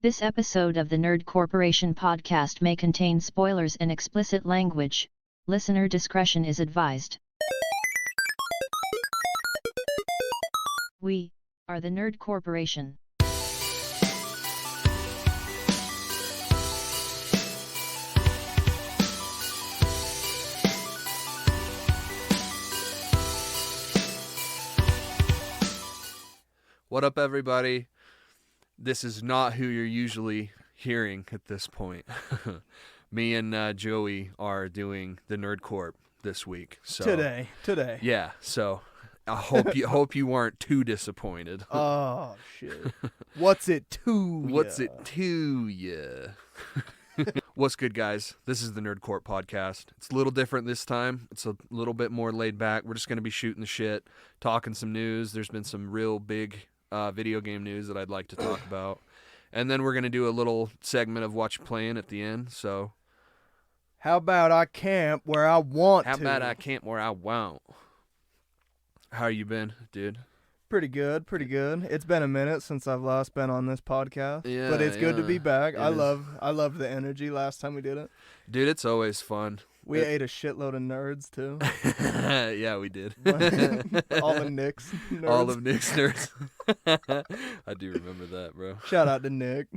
This episode of the Nerd Corporation podcast may contain spoilers and explicit language. Listener discretion is advised. We are the Nerd Corporation. What up, everybody? This is not who you're usually hearing at this point. Me and Joey are doing the Nerd Corp this week. So Today. Yeah, so I hope you weren't too disappointed. Oh shit. What's it to ya? What's it to ya? What's good, guys? This is the Nerd Corp podcast. It's a little different this time. It's a little bit more laid back. We're just going to be shooting the shit, talking some news. There's been some real big video game news that I'd like to talk about. And then we're going to do a little segment of Whatcha Playin at the end. So, how about I camp where I want to? How about I camp where I won't? How you been, dude? Pretty good. It's been a minute since I've last been on this podcast. Yeah, but it's good to be back. I is. love the energy last time we did it. Dude, it's always fun. We ate a shitload of nerds, too. Yeah, we did. All of Nick's nerds. All of Nick's nerds. I do remember that, bro. Shout out to Nick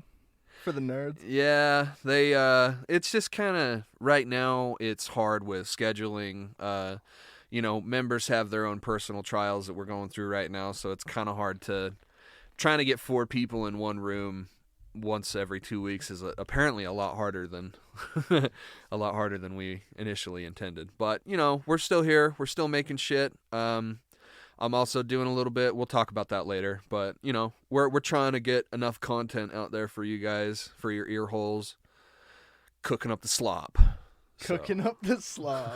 for the nerds. Yeah, they, it's just kind of, right now, it's hard with scheduling. Members have their own personal trials that we're going through right now, so it's kind of hard trying to get 4 people in one room once every 2 weeks is apparently a lot harder than we initially intended. But we're still here. We're still making shit. I'm also doing a little bit. We'll talk about that later. But we're trying to get enough content out there for you guys, for your ear holes. Cooking up the slop,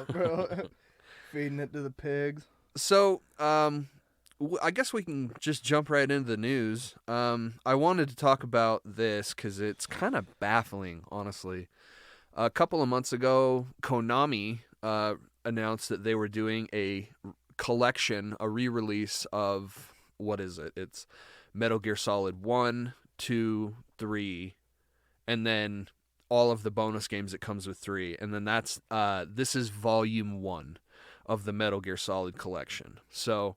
bro. Feeding it to the pigs. So, I guess we can just jump right into the news. I wanted to talk about this because it's kind of baffling, honestly. A couple of months ago, Konami announced that they were doing a collection, a re-release of, what is it? It's Metal Gear Solid 1, 2, 3, and then all of the bonus games that comes with 3. And then this is Volume 1 of the Metal Gear Solid collection. So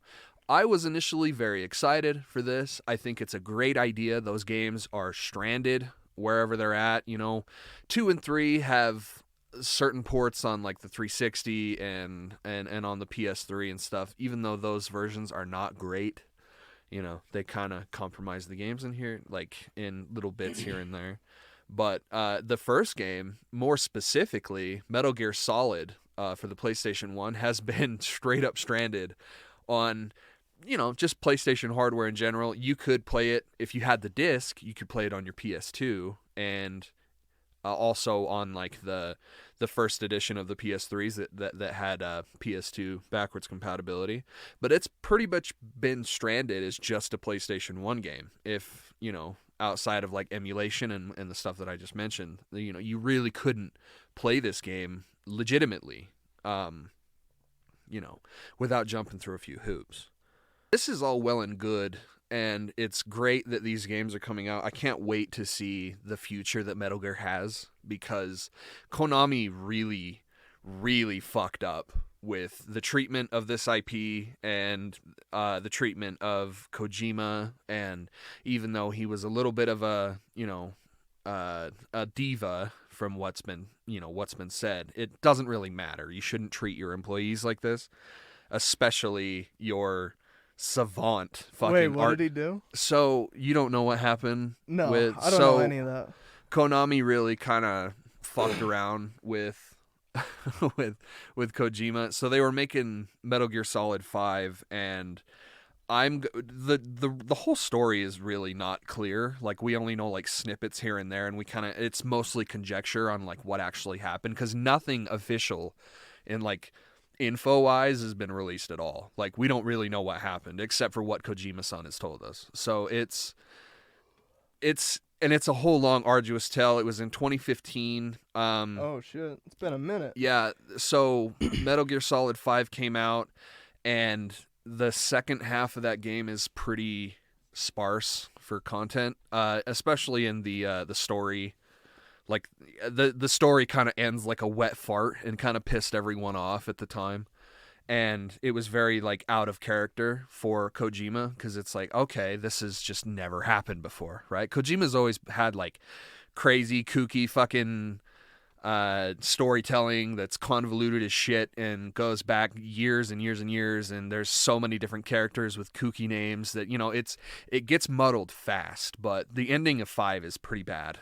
I was initially very excited for this. I think it's a great idea. Those games are stranded wherever they're at. 2 and 3 have certain ports on like the 360 and on the PS3 and stuff, even though those versions are not great. They kind of compromise the games in here, like in little bits here and there. But the first game, more specifically, Metal Gear Solid for the PlayStation 1, has been straight up stranded on just PlayStation hardware in general. You could play it, if you had the disc, you could play it on your PS2 and also on like the first edition of the PS3s that had PS2 backwards compatibility. But it's pretty much been stranded as just a PlayStation 1 game. If, outside of like emulation and the stuff that I just mentioned, you really couldn't play this game legitimately, without jumping through a few hoops. This is all well and good, and it's great that these games are coming out. I can't wait to see the future that Metal Gear has, because Konami really, really fucked up with the treatment of this IP and the treatment of Kojima. And even though he was a little bit of a diva from what's been said, it doesn't really matter. You shouldn't treat your employees like this, especially your savant fucking Wait, what did he do? So you don't know what happened? No, I don't know any of that. Konami really kind of fucked around with with Kojima. So they were making Metal Gear Solid 5, and the whole story is really not clear. Like, we only know like snippets here and there, and it's mostly conjecture on like what actually happened, because nothing official in like info-wise has been released at all. Like, we don't really know what happened except for what Kojima-san has told us. So it's a whole long, arduous tale. It was in 2015. Oh shit, it's been a minute. Yeah, so Metal Gear Solid 5 came out, and the second half of that game is pretty sparse for content, especially in the story. Like the story kind of ends like a wet fart and kind of pissed everyone off at the time. And it was very like out of character for Kojima, because it's like, okay, this has just never happened before, right? Kojima's always had like crazy, kooky fucking storytelling that's convoluted as shit and goes back years and years and years, and there's so many different characters with kooky names that, you know, it gets muddled fast. But the ending of 5 is pretty bad.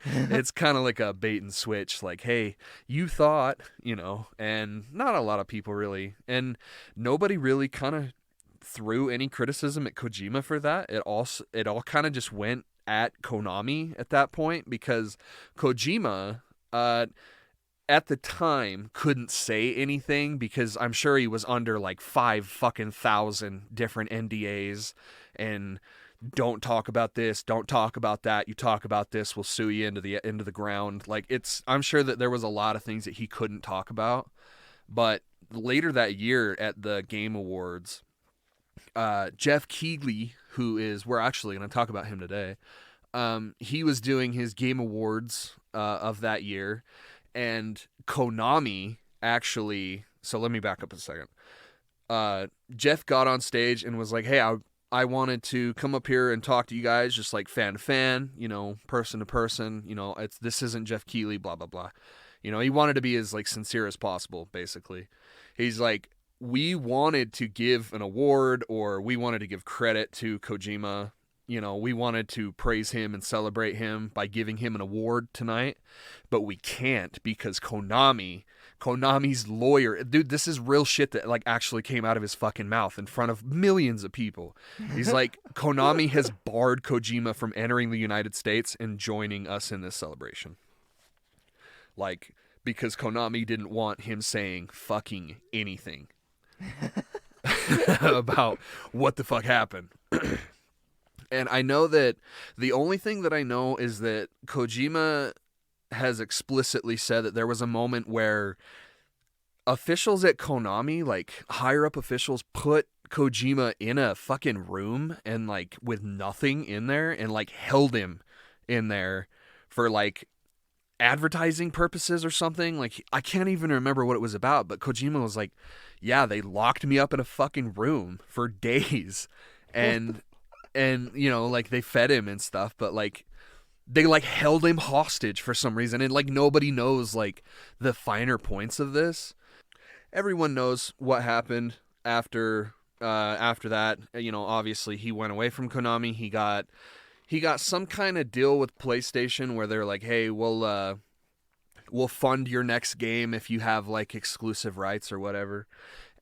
It's kind of like a bait and switch, like, hey, you thought, you know, and not a lot of people really, and nobody really kind of threw any criticism at Kojima for that. It all kind of just went at Konami at that point, because Kojima at the time couldn't say anything, because I'm sure he was under like 5,000 different NDAs and don't talk about this, don't talk about that, you talk about this, we'll sue you into the ground. Like, I'm sure that there was a lot of things that he couldn't talk about. But later that year at the Game Awards, Jeff Keighley, we're actually going to talk about him today, he was doing his Game Awards of that year, and Konami actually, so let me back up a second. Jeff got on stage and was like, hey, I wanted to come up here and talk to you guys just like fan to fan, you know, person to person, you know, this isn't Jeff Keighley, blah, blah, blah. You know, he wanted to be as like sincere as possible, basically. He's like, we wanted to give an award, or we wanted to give credit to Kojima. You know, we wanted to praise him and celebrate him by giving him an award tonight, but we can't, because Konami's lawyer, dude, this is real shit that like actually came out of his fucking mouth in front of millions of people. He's like, Konami has barred Kojima from entering the United States and joining us in this celebration. Like, because Konami didn't want him saying fucking anything about what the fuck happened. And I know that the only thing that I know is that Kojima has explicitly said that there was a moment where officials at Konami, like higher up officials, put Kojima in a fucking room and like with nothing in there and like held him in there for like advertising purposes or something. Like, I can't even remember what it was about, but Kojima was like, yeah, they locked me up in a fucking room for days. And you know, like, they fed him and stuff, but like they like held him hostage for some reason, and like nobody knows like the finer points of this. Everyone knows what happened after that. You know, obviously he went away from Konami. He got some kind of deal with PlayStation where they're like, hey, we'll fund your next game if you have like exclusive rights or whatever.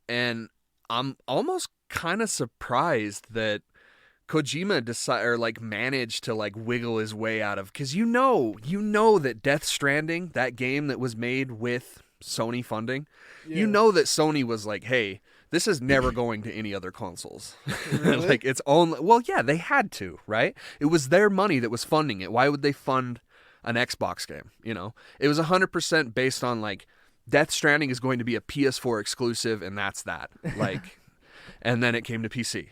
And I'm almost kind of surprised that Kojima managed to like wiggle his way out of, because you know that Death Stranding, that game that was made with Sony funding, you know that Sony was like, hey, this is never going to any other consoles. Really? Like, it's only, well, yeah, they had to, right? It was their money that was funding it. Why would they fund an Xbox game? You know, it was 100% based on like, Death Stranding is going to be a PS4 exclusive, and that's that. Like, and then it came to PC.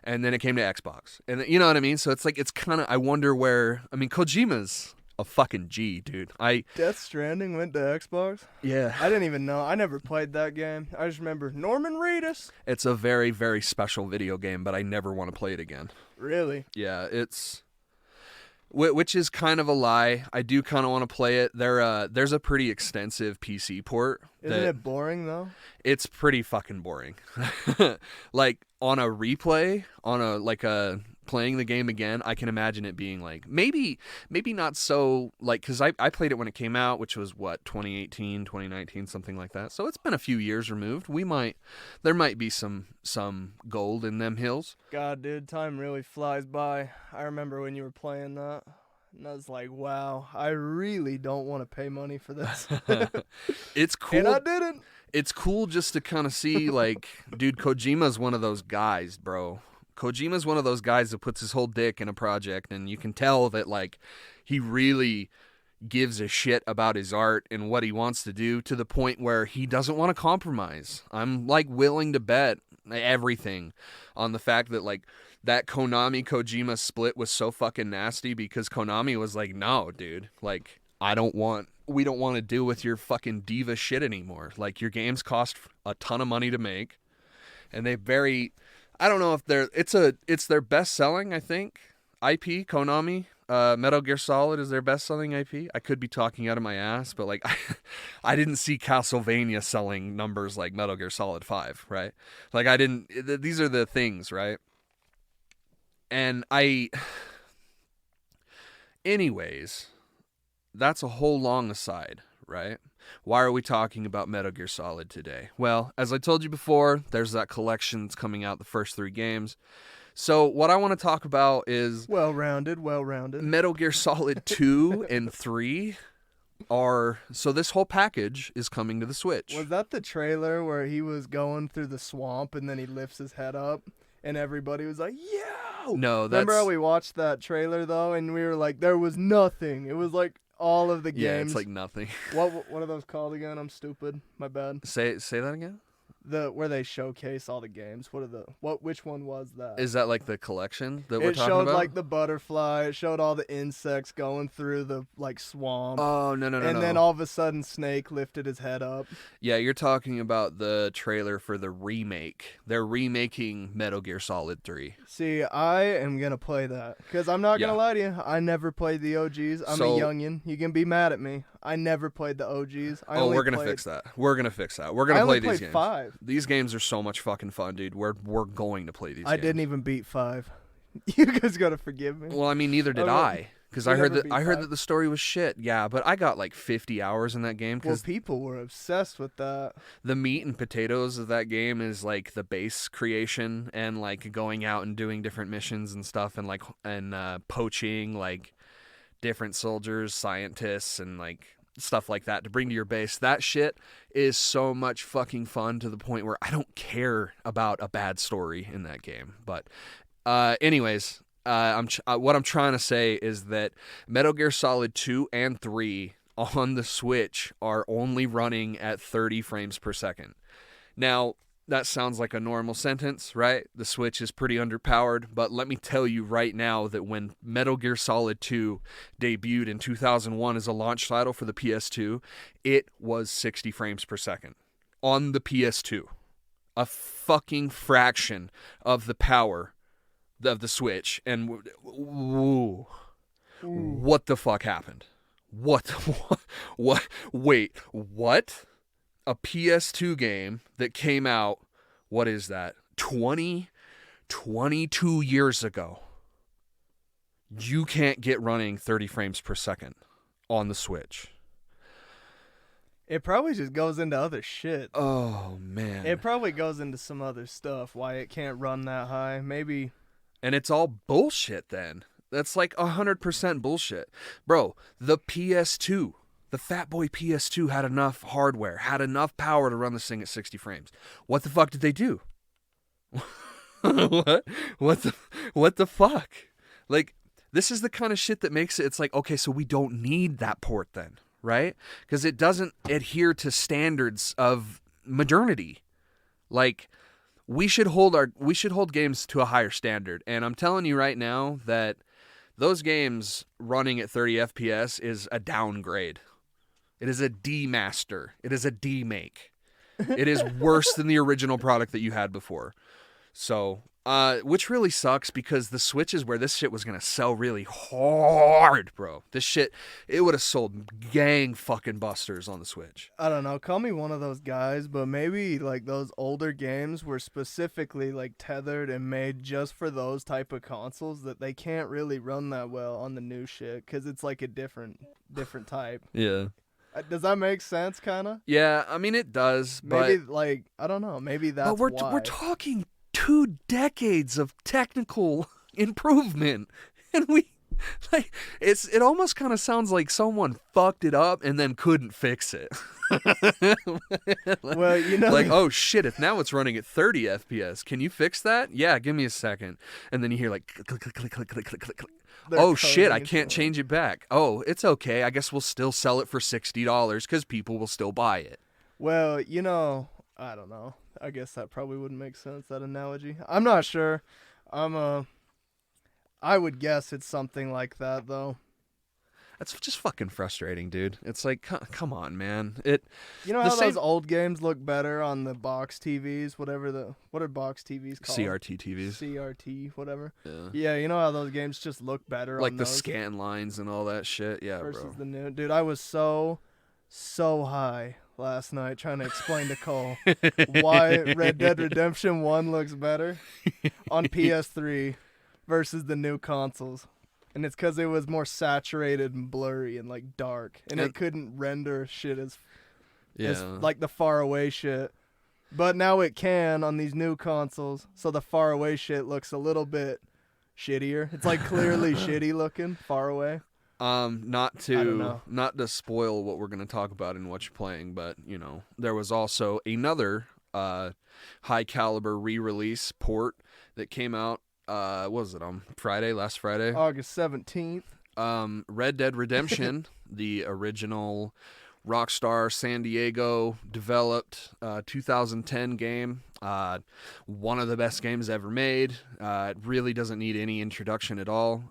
And then it came to Xbox. And you know what I mean? So it's like, it's kind of, I wonder where, I mean, Kojima's a fucking G, dude. Death Stranding went to Xbox? Yeah. I didn't even know. I never played that game. I just remember Norman Reedus. It's a very, very special video game, but I never want to play it again. Really? Yeah, which is kind of a lie. I do kind of want to play it. There's a pretty extensive PC port. Isn't it boring, though? It's pretty fucking boring. Like, on a replay, playing the game again, I can imagine it being like, maybe not so, like, because I played it when it came out, which was, 2018, 2019, something like that. So it's been a few years removed. There might be some gold in them hills. God, dude, time really flies by. I remember when you were playing that, and I was like, wow, I really don't want to pay money for this. It's cool. And I didn't. It's cool just to kind of see, like, dude, Kojima's one of those guys, bro. Kojima's one of those guys that puts his whole dick in a project, and you can tell that, like, he really gives a shit about his art and what he wants to do, to the point where he doesn't want to compromise. I'm, like, willing to bet everything on the fact that, like, that Konami Kojima split was so fucking nasty because Konami was like, no, dude, like, we don't want to deal with your fucking diva shit anymore. Like, your games cost a ton of money to make, and I don't know if it's their best selling, I think, IP, Konami. Metal Gear Solid is their best selling IP. I could be talking out of my ass, but like, I didn't see Castlevania selling numbers like Metal Gear Solid 5, right? Like, these are the things, right? And anyways, that's a whole long aside, right? Why are we talking about Metal Gear Solid today? Well, as I told you before, there's that collection that's coming out, the first 3 games. So what I want to talk about is well-rounded. Metal Gear Solid 2 and 3 so this whole package is coming to the Switch. Was that the trailer where he was going through the swamp and then he lifts his head up and everybody was like, "Yo!" No, Remember how we watched that trailer though and we were like, there was nothing. It was like all of the games. Yeah, it's like nothing. What are those called again? I'm stupid. My bad. Say that again? Where they showcase all the games. Which one was that? Is that like the collection that we're It talking showed about? like the butterfly. It showed all the insects going through the like swamp. Oh, no. And then all of a sudden Snake lifted his head up. Yeah, you're talking about the trailer for the remake. They're remaking Metal Gear Solid 3. See, I am going to play that. Because I'm not going to lie to you. I never played the OGs. I'm a youngin'. You can be mad at me. I never played the OGs. We're going to fix that. We're going to fix that. We're going to play these games. 5. These games are so much fucking fun, dude. We're going to play these games. I didn't even beat 5. You guys got to forgive me. Well, I mean, neither did I. Because I heard that the story was shit. Yeah, but I got like 50 hours in that game. Well, people were obsessed with that. The meat and potatoes of that game is like the base creation and like going out and doing different missions and stuff and like poaching like different soldiers, scientists, and like stuff like that to bring to your base. That shit is so much fucking fun to the point where I don't care about a bad story in that game. But anyways, what I'm trying to say is that Metal Gear Solid 2 and 3 on the Switch are only running at 30 frames per second. Now, that sounds like a normal sentence, right? The Switch is pretty underpowered, but let me tell you right now that when Metal Gear Solid 2 debuted in 2001 as a launch title for the PS2, it was 60 frames per second on the PS2. A fucking fraction of the power of the Switch. And what the fuck happened? What? Wait, what? A PS2 game that came out, what is that, 22 years ago. You can't get running 30 frames per second on the Switch. It probably just goes into other shit. Oh, man. It probably goes into some other stuff, why it can't run that high. Maybe. And it's all bullshit then. That's like 100% bullshit. Bro, the PS2. The Fat Boy PS2 had enough hardware, had enough power to run this thing at 60 frames. What the fuck did they do? What the fuck? Like, this is the kind of shit that makes it, it's like, okay, so we don't need that port then, right? Because it doesn't adhere to standards of modernity. Like, we should hold games to a higher standard. And I'm telling you right now that those games running at 30 FPS is a downgrade. It is a demaster. It is a demake. It is worse than the original product that you had before. So, which really sucks because the Switch is where this shit was going to sell really hard, bro. This shit, it would have sold gang fucking busters on the Switch. I don't know. Call me one of those guys, but maybe like those older games were specifically like tethered and made just for those type of consoles that they can't really run that well on the new shit because it's like a different type. Yeah. Does that make sense, kind of? Yeah, I mean, it does, but... Maybe, like, I don't know. Maybe that's why. But we're talking 2 decades of technical improvement. And it almost kind of sounds like someone fucked it up and then couldn't fix it. Well, you know... Like, oh, shit, if now it's running at 30 FPS, can you fix that? Yeah, give me a second. And then you hear, like, click, click, click, click, click, click, click, click. Oh, shit, I can't change it back. Oh, it's okay. I guess we'll still sell it for $60 because people will still buy it. Well, you know, I don't know. I guess that probably wouldn't make sense, that analogy. I'm not sure. I would guess it's something like that, though. That's just fucking frustrating, dude. It's like, come on, man. You know how those old games look better on the box TVs, what are box TVs called? CRT TVs. CRT, whatever. Yeah. Yeah, you know how those games just look better Like on the those? scan lines and all that shit. Yeah, versus bro. the new. Dude, I was so high last night trying to explain to Cole why Red Dead Redemption 1 looks better on PS3 versus the new consoles. And it's because it was more saturated and blurry and like dark, and it couldn't render shit as like the far away shit. But now it can on these new consoles, so the far away shit looks a little bit shittier. It's like clearly shitty looking far away. Not to spoil what we're going to talk about in Whatcha Playin, but you know, there was also another high caliber re-release port that came out. What was it, on last Friday? August 17th. Red Dead Redemption, the original Rockstar San Diego developed 2010 game. One of the best games ever made. It really doesn't need any introduction at all.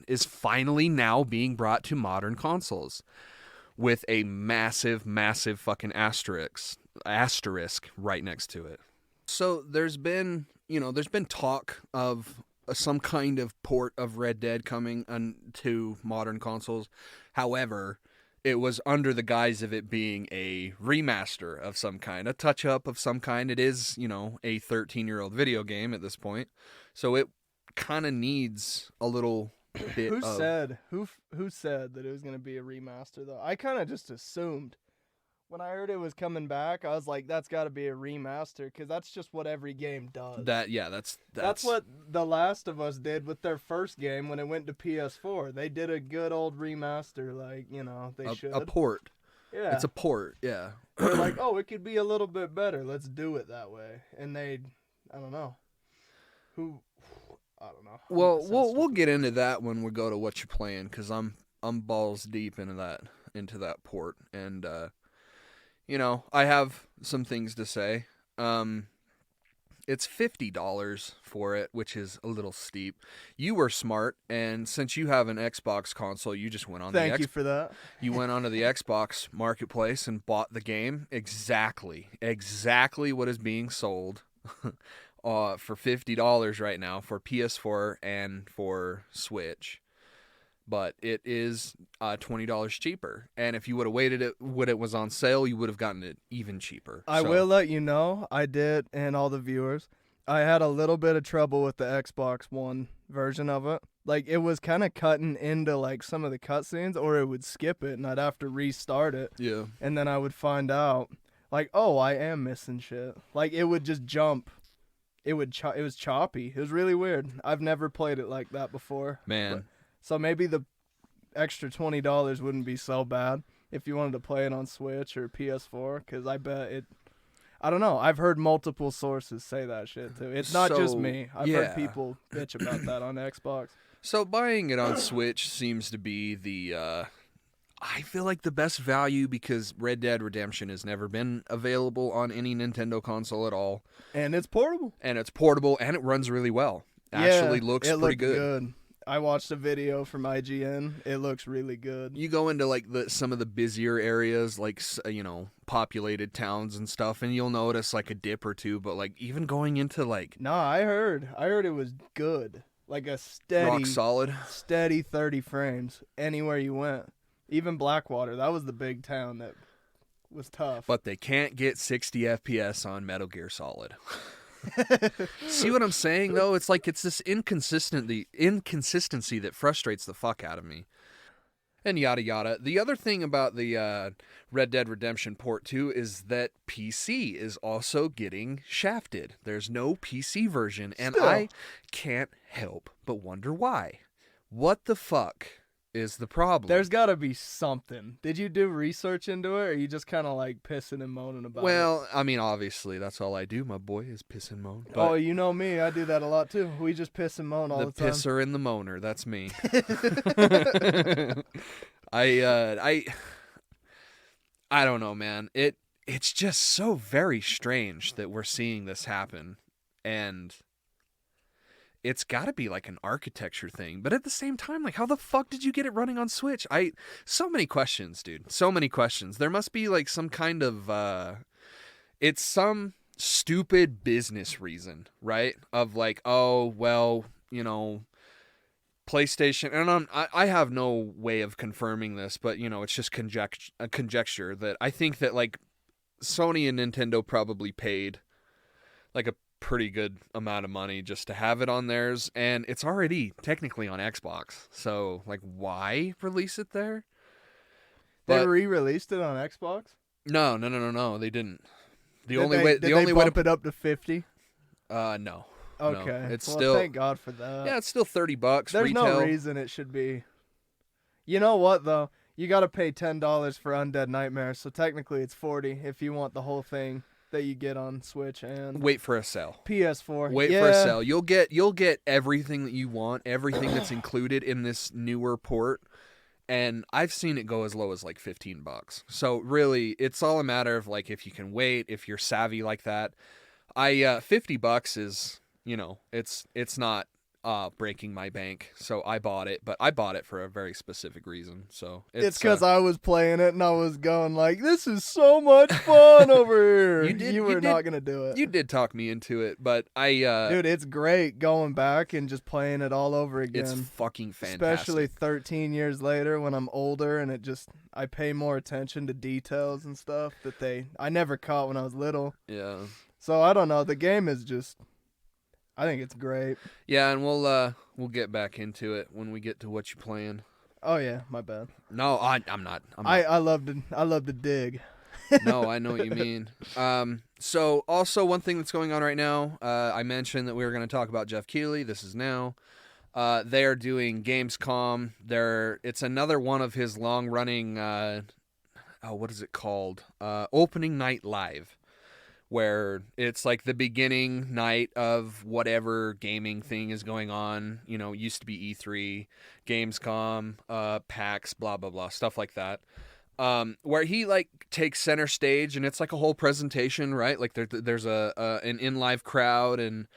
Is finally now being brought to modern consoles with a massive fucking asterisk right next to it. So there's been talk of some kind of port of Red Dead coming to modern consoles. However, it was under the guise of it being a remaster of some kind, a touch-up of some kind. It is, a 13-year-old video game at this point. So it kind of needs a little bit Who said that it was going to be a remaster, though? I kind of just assumed. When I heard it was coming back, I was like, that's got to be a remaster, because that's just what every game does. That's what The Last of Us did with their first game when it went to PS4. They did a good old remaster, they should. A port. Yeah. It's a port, yeah. They're like, oh, it could be a little bit better. Let's do it that way. And I don't know. I don't know. Well, we'll get into that when we go to Whatcha Playin, because I'm balls deep into that port, and I have some things to say. It's $50 for it, which is a little steep. You were smart, and since you have an Xbox console, you just went on Thank you for that. You went onto the Xbox marketplace and bought the game exactly what is being sold for $50 right now for PS4 and for Switch. But it is $20 cheaper. And if you would have waited when it was on sale, you would have gotten it even cheaper. I will let you know, I did, and all the viewers, I had a little bit of trouble with the Xbox One version of it. Like, it was kind of cutting into, like, some of the cutscenes, or it would skip it, and I'd have to restart it. Yeah. And then I would find out, like, oh, I am missing shit. Like, it would just jump. It was choppy. It was really weird. I've never played it like that before. Man. So maybe the extra $20 wouldn't be so bad if you wanted to play it on Switch or PS4, because I bet it... I don't know. I've heard multiple sources say that shit, too. It's not just me. I've heard people bitch about that on Xbox. So buying it on Switch seems to be I feel like the best value, because Red Dead Redemption has never been available on any Nintendo console at all. And it's portable. And it runs really well. Actually looks pretty good. I watched a video from IGN. It looks really good. You go into like some of the busier areas, like populated towns and stuff, and you'll notice like a dip or two. But like even going into like I heard it was good, like a steady, rock solid, steady 30 frames anywhere you went. Even Blackwater, that was the big town that was tough. But they can't get 60 FPS on Metal Gear Solid. See what I'm saying, though? It's like it's this inconsistency that frustrates the fuck out of me. And yada yada. The other thing about the Red Dead Redemption port 2 is that PC is also getting shafted. There's no PC version, and I can't help but wonder why. What the fuck is the problem? There's got to be something. Did you do research into it, or are you just kind of like pissing and moaning about it? Well, I mean, obviously, that's all I do, my boy, is piss and moan. But you know me. I do that a lot, too. We just piss and moan all the time. The pisser and the moaner, that's me. I don't know, man. It's just so very strange that we're seeing this happen. And it's got to be like an architecture thing. But at the same time, like, how the fuck did you get it running on Switch? So many questions, dude. So many questions. There must be like some kind of it's some stupid business reason, right? Of like, oh, well, you know, PlayStation, and I have no way of confirming this, but you know, it's just conjecture that I think that like Sony and Nintendo probably paid like a pretty good amount of money just to have it on theirs, and it's already technically on Xbox. So like, why release it there? They re-released it on Xbox? No, they didn't. The Did only they, way did the they only way bump to it up to 50? no. Okay. No, it's well, still thank God for that. yeah, it's still $30 There's retail. no reason it should be. You know what though? You got to pay $10 for Undead Nightmare, so technically it's $40 if you want the whole thing that you get on Switch and Wait for a sale. PS4. Wait for a sale. You'll get everything that you want, everything that's included in this newer port. And I've seen it go as low as like $15. So really, it's all a matter of like if you can wait, if you're savvy like that. $50 is, you know, it's not breaking my bank, so I bought it, but I bought it for a very specific reason. So it's because I was playing it and I was going like, "This is so much fun over here." You were not gonna do it. You did talk me into it, but dude, it's great going back and just playing it all over again. It's fucking fantastic, especially 13 years later when I'm older and I pay more attention to details and stuff that I never caught when I was little. Yeah. So I don't know. The game is just. I think it's great. Yeah, and we'll get back into it when we get to Whatcha Playin. Oh yeah, my bad. No, I'm not. I love to dig. No, I know what you mean. So also one thing that's going on right now, I mentioned that we were going to talk about Jeff Keighley. This is now. They are doing Gamescom. It's another one of his long-running, what is it called? Opening Night Live, where it's like the beginning night of whatever gaming thing is going on. You know, it used to be E3, Gamescom, PAX, blah, blah, blah, stuff like that. Where he like takes center stage and it's like a whole presentation, right? Like there's an in-live crowd and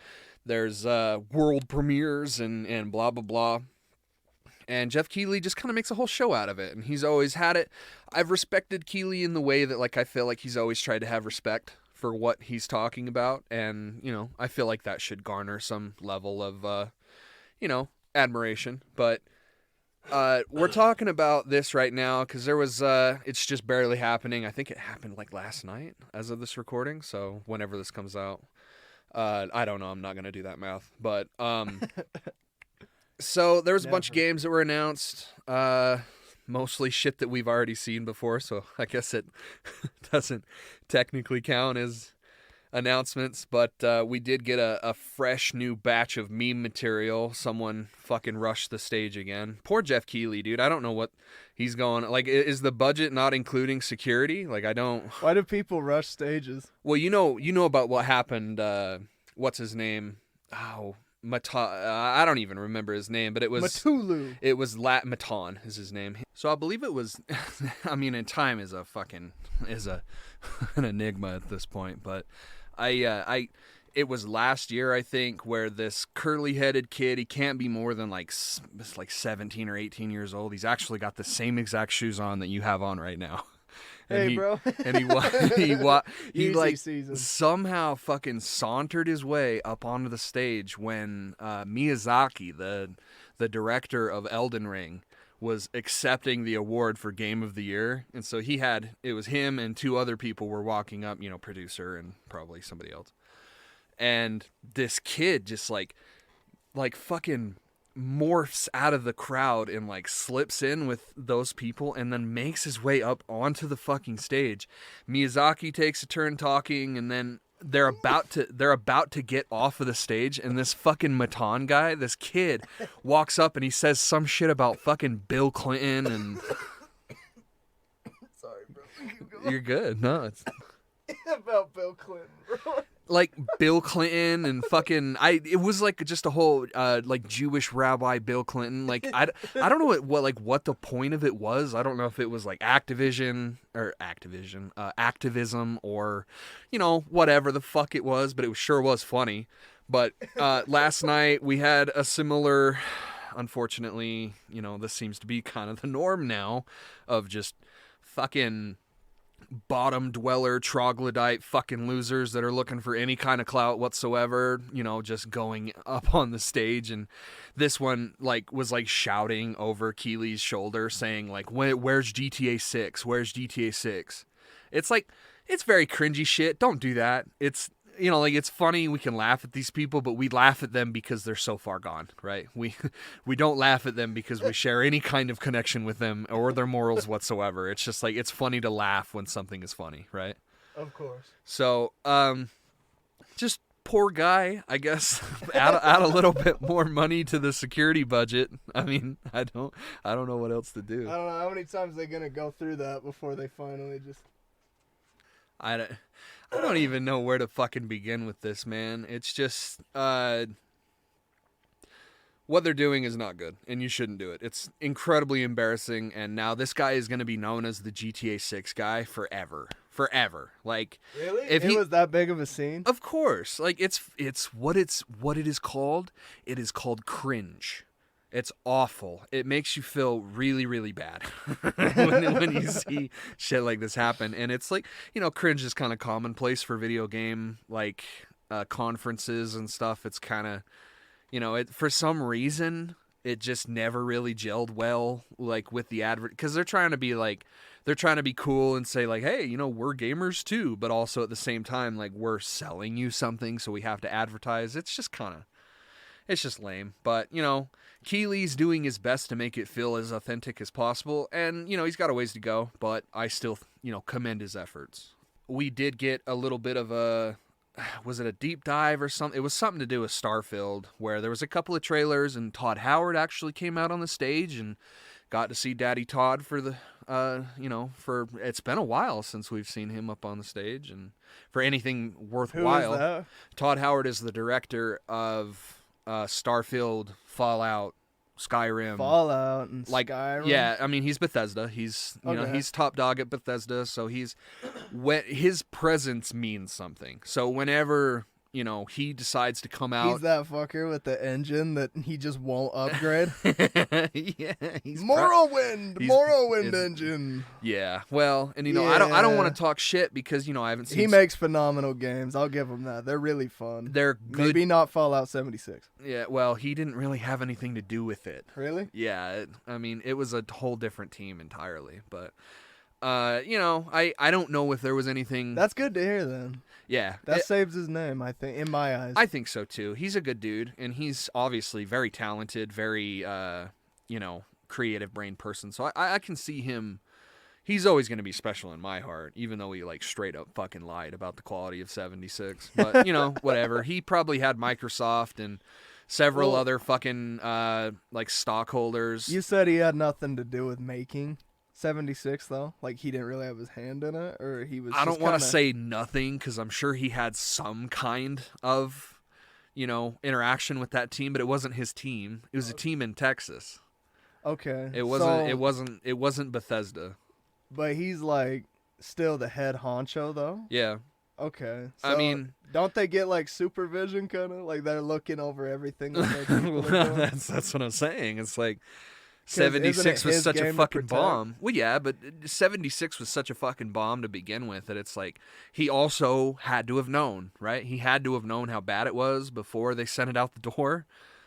there's world premieres and blah, blah, blah. And Jeff Keighley just kind of makes a whole show out of it. And he's always had it. I've respected Keighley in the way that like I feel like he's always tried to have respect for what he's talking about. And, you know, I feel like that should garner some level of, admiration. But we're talking about this right now because there was, it's just barely happening. I think it happened like last night as of this recording. So whenever this comes out, I don't know. I'm not going to do that math. But so there was a bunch of games that were announced. Mostly shit that we've already seen before, so I guess it doesn't technically count as announcements, but we did get a fresh new batch of meme material. Someone fucking rushed the stage again. Poor Jeff Keighley, dude. I don't know what he's going... Like, is the budget not including security? Like, I don't... Why do people rush stages? Well, you know about what happened, what's his name? Oh... I don't even remember his name, but it was Matulu. It was Matan is his name. So I believe it was. I mean, and time is an enigma at this point. But it was last year I think where this curly-headed kid, he can't be more than like 17 or 18 years old. He's actually got the same exact shoes on that you have on right now. And bro. And he like somehow fucking sauntered his way up onto the stage when Miyazaki, the director of Elden Ring, was accepting the award for Game of the Year. And so it was him and two other people were walking up, you know, producer and probably somebody else. And this kid just like fucking morphs out of the crowd and like slips in with those people and then makes his way up onto the fucking stage. Miyazaki takes a turn talking and then they're about to get off of the stage and this fucking Matan guy, this kid, walks up and he says some shit about fucking Bill Clinton and Sorry, bro. Keep going. You're good. No, it's about Bill Clinton, bro. Like Bill Clinton and fucking it was like just a whole like Jewish rabbi Bill Clinton. Like I don't know what the point of it was. I don't know if it was like activism or you know, whatever the fuck it was, but it sure was funny. But last night we had a similar, unfortunately, this seems to be kind of the norm now, of just fucking bottom dweller troglodyte fucking losers that are looking for any kind of clout whatsoever, just going up on the stage. And this one was shouting over Keely's shoulder saying where's GTA 6? Where's GTA 6? It's it's very cringy shit. Don't do that. It's it's funny, we can laugh at these people, but we laugh at them because they're so far gone, right? We don't laugh at them because we share any kind of connection with them or their morals whatsoever. It's just it's funny to laugh when something is funny, right? Of course. So, just poor guy, I guess. add a little bit more money to the security budget. I mean, I don't know what else to do. I don't know how many times they're gonna go through that before they finally just. I don't even know where to fucking begin with this, man. It's just, what they're doing is not good, and you shouldn't do it. It's incredibly embarrassing, and now this guy is going to be known as the GTA 6 guy forever. Forever. Really? If it was that big of a scene? Of course. It's what it is called. It is called cringe. It's awful. It makes you feel really, really bad when you see shit like this happen. And it's cringe is kind of commonplace for video game, conferences and stuff. It's kind of, for some reason, it just never really gelled well, with the advert. Because they're trying to be cool and say, hey, we're gamers too. But also at the same time, we're selling you something, so we have to advertise. It's just it's just lame. But, Keely's doing his best to make it feel as authentic as possible, and, he's got a ways to go, but I still, commend his efforts. We did get a little bit of was it a deep dive or something? It was something to do with Starfield, where there was a couple of trailers, and Todd Howard actually came out on the stage and got to see Daddy Todd for the, it's been a while since we've seen him up on the stage, and for anything worthwhile. Who is that? Todd Howard is the director of Starfield, Fallout, Skyrim. Fallout and Skyrim? Yeah, I mean, he's Bethesda. He's, he's top dog at Bethesda, so his presence means something. So whenever, he decides to come out. He's that fucker with the engine that he just won't upgrade. Yeah, he's Morrowind engine. Yeah, well, and I don't want to talk shit because I haven't seen. He makes phenomenal games. I'll give him that. They're really fun. They're good. Maybe not Fallout 76. Yeah, well, he didn't really have anything to do with it. Really? Yeah, it was a whole different team entirely, but. I don't know if there was anything. That's good to hear then. Yeah. That saves his name, I think, in my eyes. I think so too. He's a good dude, and he's obviously very talented, very, creative brain person. So I can see him. He's always going to be special in my heart, even though he straight up fucking lied about the quality of 76. But, whatever. He probably had Microsoft and several other fucking, stockholders. You said he had nothing to do with making 76 though, he didn't really have his hand in it, or he was. I don't want to say nothing because I'm sure he had some kind of, interaction with that team, but it wasn't his team. It was a team in Texas. Okay. It wasn't. It wasn't Bethesda. But he's still the head honcho though. Yeah. Okay. So I mean, don't they get supervision kind of they're looking over everything? That's what I'm saying. It's 76 was such a fucking bomb. Well, yeah, but 76 was such a fucking bomb to begin with that it's he also had to have known, right? He had to have known how bad it was before they sent it out the door.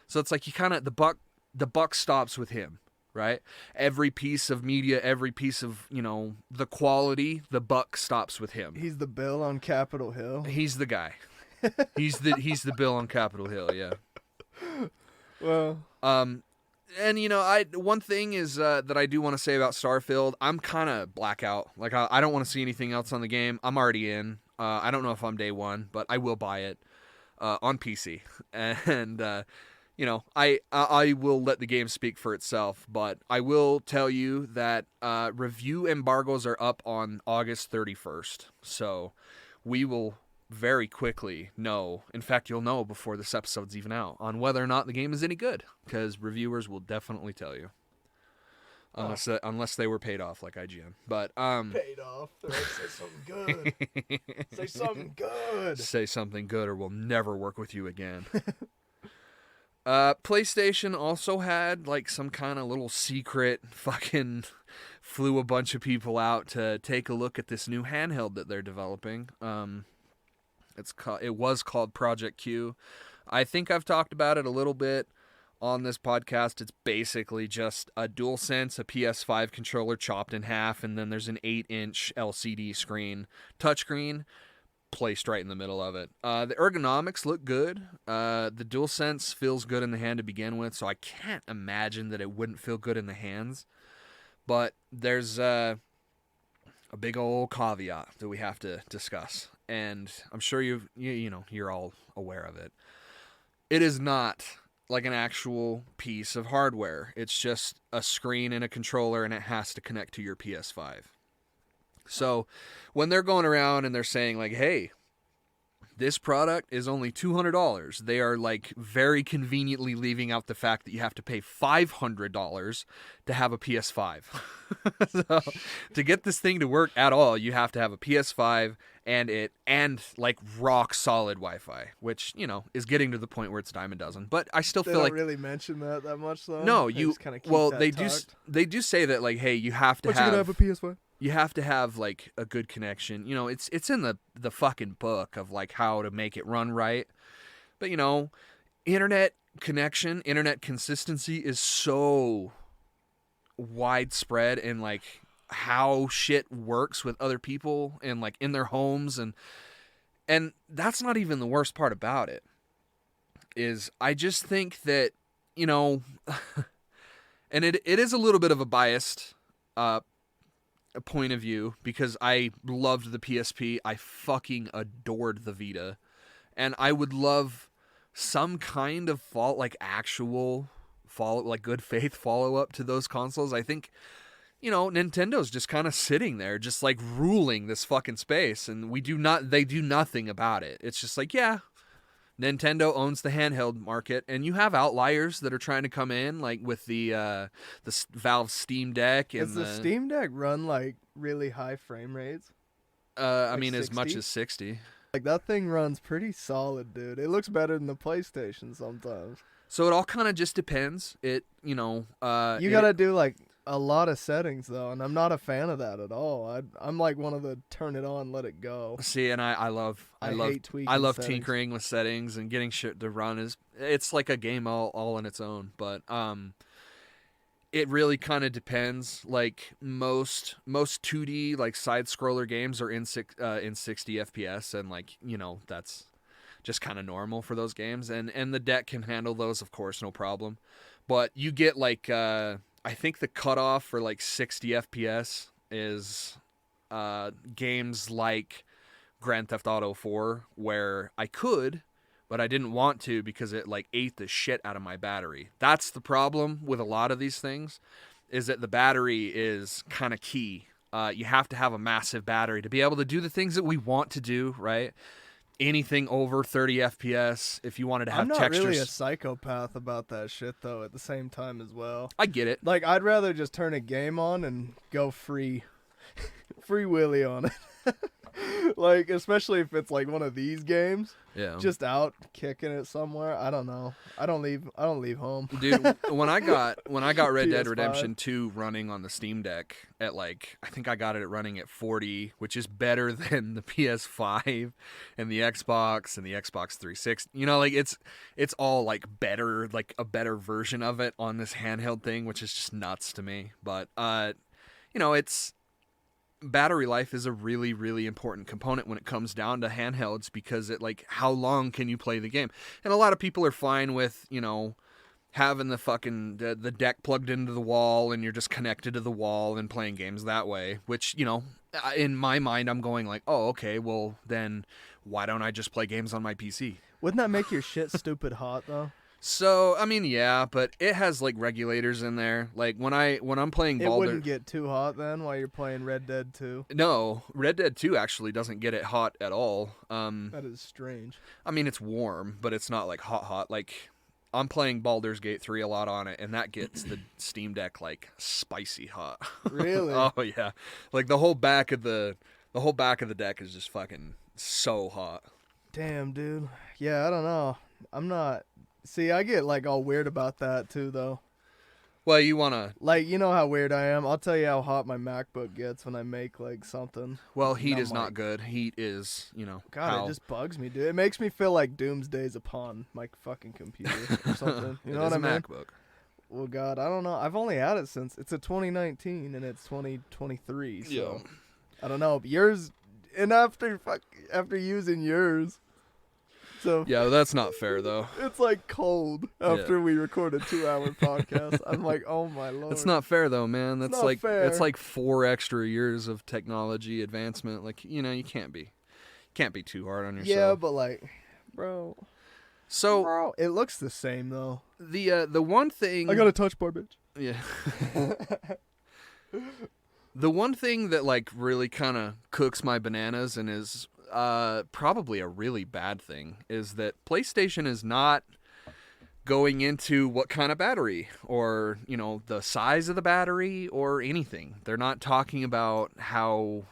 So it's he kind of, the buck stops with him, right? Every piece of media, every piece of, the quality, the buck stops with him. He's the Bill on Capitol Hill. He's the guy. he's the Bill on Capitol Hill, yeah. Well, and one thing is that I do want to say about Starfield, I'm kind of blackout. I don't want to see anything else on the game. I'm already in. I don't know if I'm day one, but I will buy it on PC. And I will let the game speak for itself. But I will tell you that review embargoes are up on August 31st. So we will very quickly know. In fact, you'll know before this episode's even out on whether or not the game is any good, because reviewers will definitely tell you. unless they were paid off like IGN. But Paid off. They're like, say something good. Say something good. Say something good, or we'll never work with you again. PlayStation also had like some kind of little secret fucking flew a bunch of people out to take a look at this new handheld that they're developing. It was called Project Q. I think I've talked about it a little bit on this podcast. It's basically just a DualSense, a PS5 controller chopped in half, and then there's an 8-inch LCD screen, touchscreen, placed right in the middle of it. The ergonomics look good. The DualSense feels good in the hand to begin with, so I can't imagine that it wouldn't feel good in the hands. But there's a big old caveat that we have to discuss, and I'm sure you're all aware of it. It is not like an actual piece of hardware. It's just a screen and a controller, and it has to connect to your PS5. So when they're going around and they're saying like, hey, this product is only $200, they are like very conveniently leaving out the fact that you have to pay $500 to have a PS5. So to get this thing to work at all, you have to have a PS5 and like rock solid Wi-Fi, which, is getting to the point where it's dime a dozen. But I still feel like they don't really mention that much though. No, they just kinda keep that they tucked. do say that like, hey, you have to But you're gonna have a PS5. You have to have like a good connection. It's in the fucking book of like how to make it run right. But internet connection, internet consistency is so widespread in like how shit works with other people and like in their homes, and that's not even the worst part about it. Is I just think that and it is a little bit of a biased a point of view, because I loved the PSP. I fucking adored the Vita, and I would love some kind of actual good faith follow up to those consoles. I think Nintendo's just kind of sitting there, just like ruling this fucking space, and they do nothing about it. It's just like, yeah, Nintendo owns the handheld market, and you have outliers that are trying to come in, like with the Valve Steam Deck. And Does the Steam Deck run like really high frame rates? I mean, 60? As much as 60. Like that thing runs pretty solid, dude. It looks better than the PlayStation sometimes. So it all kind of just depends. You gotta do like a lot of settings though, and I'm not a fan of that at all. I'm like one of the turn it on, let it go. See, and I love settings. tinkering with settings and getting shit to run. It's like a game all on its own. But it really kind of depends. Like most 2D like side scroller games are in 60 FPS, and like that's just kind of normal for those games. And the deck can handle those, of course, no problem. But you get like I think the cutoff for like 60 FPS is games like Grand Theft Auto 4, where I could, but I didn't want to because it like ate the shit out of my battery. That's the problem with a lot of these things, is that the battery is kind of key. You have to have a massive battery to be able to do the things that we want to do, right? Anything over 30 FPS, if you wanted to have textures. I'm not really a psychopath about that shit, though, at the same time as well. I get it. Like, I'd rather just turn a game on and go free willy on it. Like, especially if it's like one of these games. Yeah. Just out kicking it somewhere. I don't know. I don't leave home. Dude, when I got Red Dead Redemption 2 running on the Steam Deck at like, I think I got it running at 40, which is better than the PS5 and the Xbox and the Xbox 360. Like it's all like better, like a better version of it on this handheld thing, which is just nuts to me. But it's battery life is a really, really important component when it comes down to handhelds, because it like, how long can you play the game? And a lot of people are fine with, having the fucking the deck plugged into the wall and you're just connected to the wall and playing games that way, which, in my mind, I'm going like, oh, okay, well then why don't I just play games on my PC? Wouldn't that make your shit stupid hot though? So, I mean, yeah, but it has like regulators in there. Like when I'm playing Baldur, it wouldn't get too hot then while you're playing Red Dead 2. No, Red Dead 2 actually doesn't get it hot at all. That is strange. I mean, it's warm, but it's not like hot. Like I'm playing Baldur's Gate 3 a lot on it, and that gets the Steam Deck like spicy hot. Really? Oh yeah, like the whole back of the deck is just fucking so hot. Damn, dude. Yeah, I don't know. I'm not. See, I get like all weird about that too, though. Well, you wanna. Like, you know how weird I am. I'll tell you how hot my MacBook gets when I make like something. Well, heat And I'm is not like, good. Heat is, God, how it just bugs me, dude. It makes me feel like doomsday's upon my fucking computer or something. You know it what is I a mean? MacBook. Well, God, I don't know. I've only had it since it's a 2019 and it's 2023. So Yeah. I don't know. Yours, and after using yours, so Yeah, that's not fair though. it's like cold after we record a 2-hour podcast. I'm like, oh my lord. That's not fair though, man. That's not like fair. It's like 4 extra years of technology advancement. Like, you can't be too hard on yourself. Yeah, but like, bro, it looks the same though. The one thing I got a touch bar, bitch. Yeah. The one thing that like really kind of cooks my bananas and is probably a really bad thing is that PlayStation is not going into what kind of battery or, the size of the battery or anything. They're not talking about how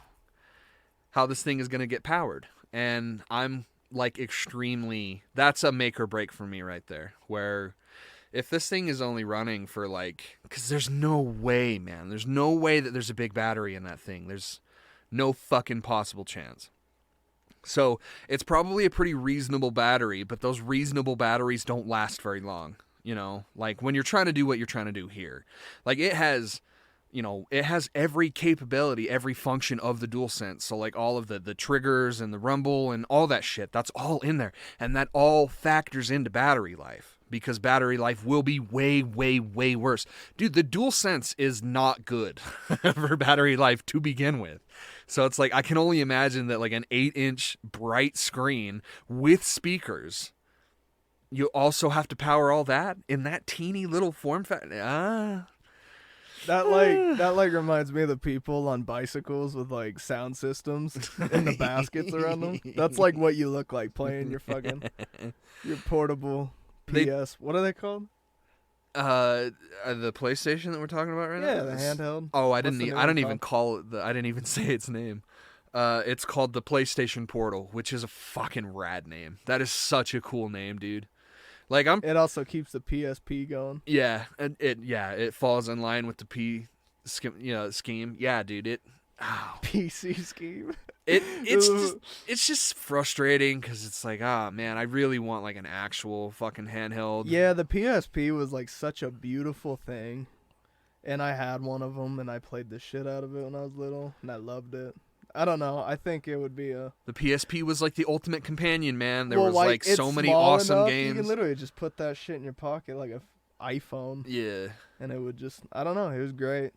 this thing is going to get powered. And I'm like that's a make or break for me right there, where if this thing is only running for because there's no way, man. There's no way that there's a big battery in that thing. There's no fucking possible chance. So it's probably a pretty reasonable battery, but those reasonable batteries don't last very long. Like when you're trying to do what you're trying to do here, like it has every capability, every function of the DualSense. So like all of the triggers and the rumble and all that shit, that's all in there. And that all factors into battery life, because battery life will be way, way, way worse. Dude, the DualSense is not good for battery life to begin with. So it's like, I can only imagine that like an 8-inch bright screen with speakers, you also have to power all that in that teeny little form factor. That reminds me of the people on bicycles with like sound systems and the baskets around them. That's like what you look like playing your portable PS. What are they called? The PlayStation that we're talking about right now? Yeah, the handheld. Oh, I didn't even call it I didn't even say its name. It's called the PlayStation Portal, which is a fucking rad name. That is such a cool name, dude. Like It also keeps the PSP going. Yeah, and it falls in line with the scheme. Yeah, dude, PC scheme. It's just frustrating because it's like, man, I really want like an actual fucking handheld. Yeah, the PSP was like such a beautiful thing, and I had one of them, and I played the shit out of it when I was little, and I loved it. I don't know. I think it would be a... The PSP was like the ultimate companion, man. There was like so many awesome games. You can literally just put that shit in your pocket like an iPhone. Yeah. And it would just... I don't know. It was great.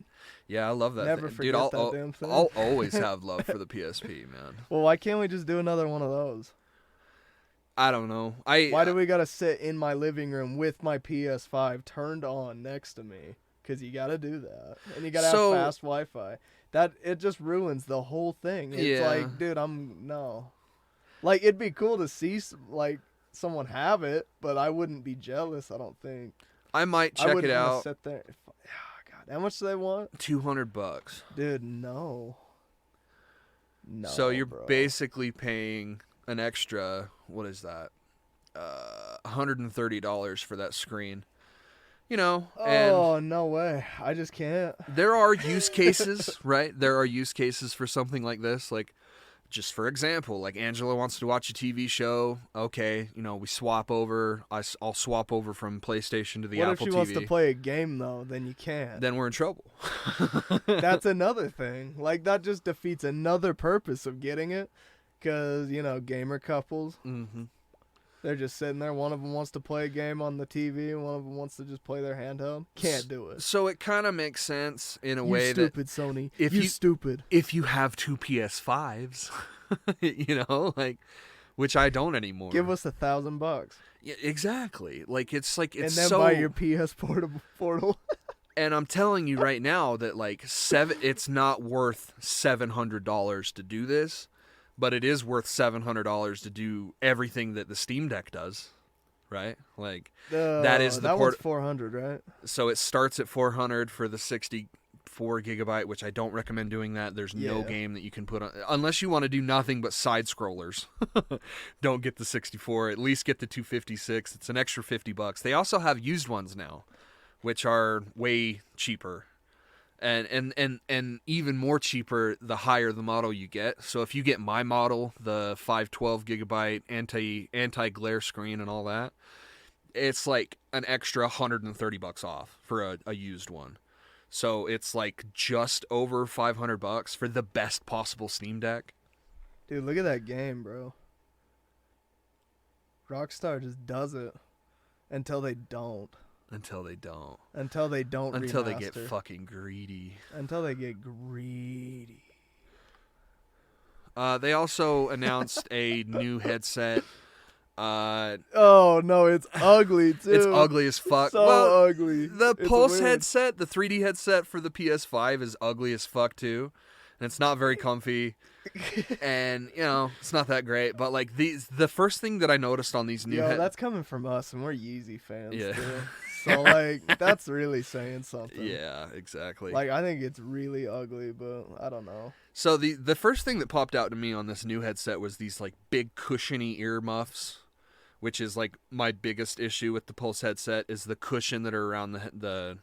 Yeah, I love that. Never forget that damn thing. I'll always have love for the PSP, man. Well, why can't we just do another one of those? I don't know. Why do we gotta sit in my living room with my PS5 turned on next to me? Because you gotta do that. And you gotta have fast Wi-Fi. It just ruins the whole thing. It's like, dude, no. Like, it'd be cool to see, like, someone have it, but I wouldn't be jealous, I don't think. I might check it out. Sit there. Oh, God, how much do they want? $200. Dude, no. No, so you're bro. basically paying an extra, what is that? $130 for that screen. Oh, no way. I just can't. There are use cases, right? There are use cases for something like this. Like, just for example, like Angela wants to watch a TV show. Okay, we swap over. I'll swap over from PlayStation to the Apple TV. What if she wants to play a game, though? Then you can't. Then we're in trouble. That's another thing. Like, that just defeats another purpose of getting it. Because, gamer couples. Mm-hmm. They're just sitting there. One of them wants to play a game on the TV, and one of them wants to just play their handheld. Can't do it. So it kind of makes sense in a way that... stupid, Sony. Stupid. If you have 2 PS5s, which I don't anymore. Give us $1,000. Yeah, exactly. Like, it's and then buy your PS Portal. And I'm telling you right now that, it's not worth $700 to do this. But it is worth $700 to do everything that the Steam Deck does. right? Like that is the one's 400, right? So it starts at 400 for the 64 gigabyte, which I don't recommend doing that. There's no game that you can put on unless you want to do nothing but side scrollers. Don't get the 64. At least get the 256. It's an extra $50. They also have used ones now, which are way cheaper. And even more cheaper the higher the model you get. So if you get my model, the 512 gigabyte anti-glare screen and all that, it's like an extra $130 off for a used one. So it's like just over $500 for the best possible Steam Deck. Dude, look at that game, bro. Rockstar just does it until they don't. Until they don't. Until they don't Until they remaster. get fucking greedy. Until they get greedy. They also announced a new headset. Oh, no, it's ugly, too. It's ugly as fuck. So ugly. The It's Pulse weird. headset, the 3D headset for the PS5 is ugly as fuck, too. And it's not very comfy. And, you know, it's not that great. But, like, the first thing that I noticed on these new that's coming from us, and we're Yeezy fans, Yeah. too. So, like, that's really saying something. Yeah, exactly. Like, I think it's really ugly, but I don't know. So the first thing that popped out to me on this new headset was these, like, big cushiony ear muffs, which is, like, my biggest issue with the Pulse headset is the cushion that are around the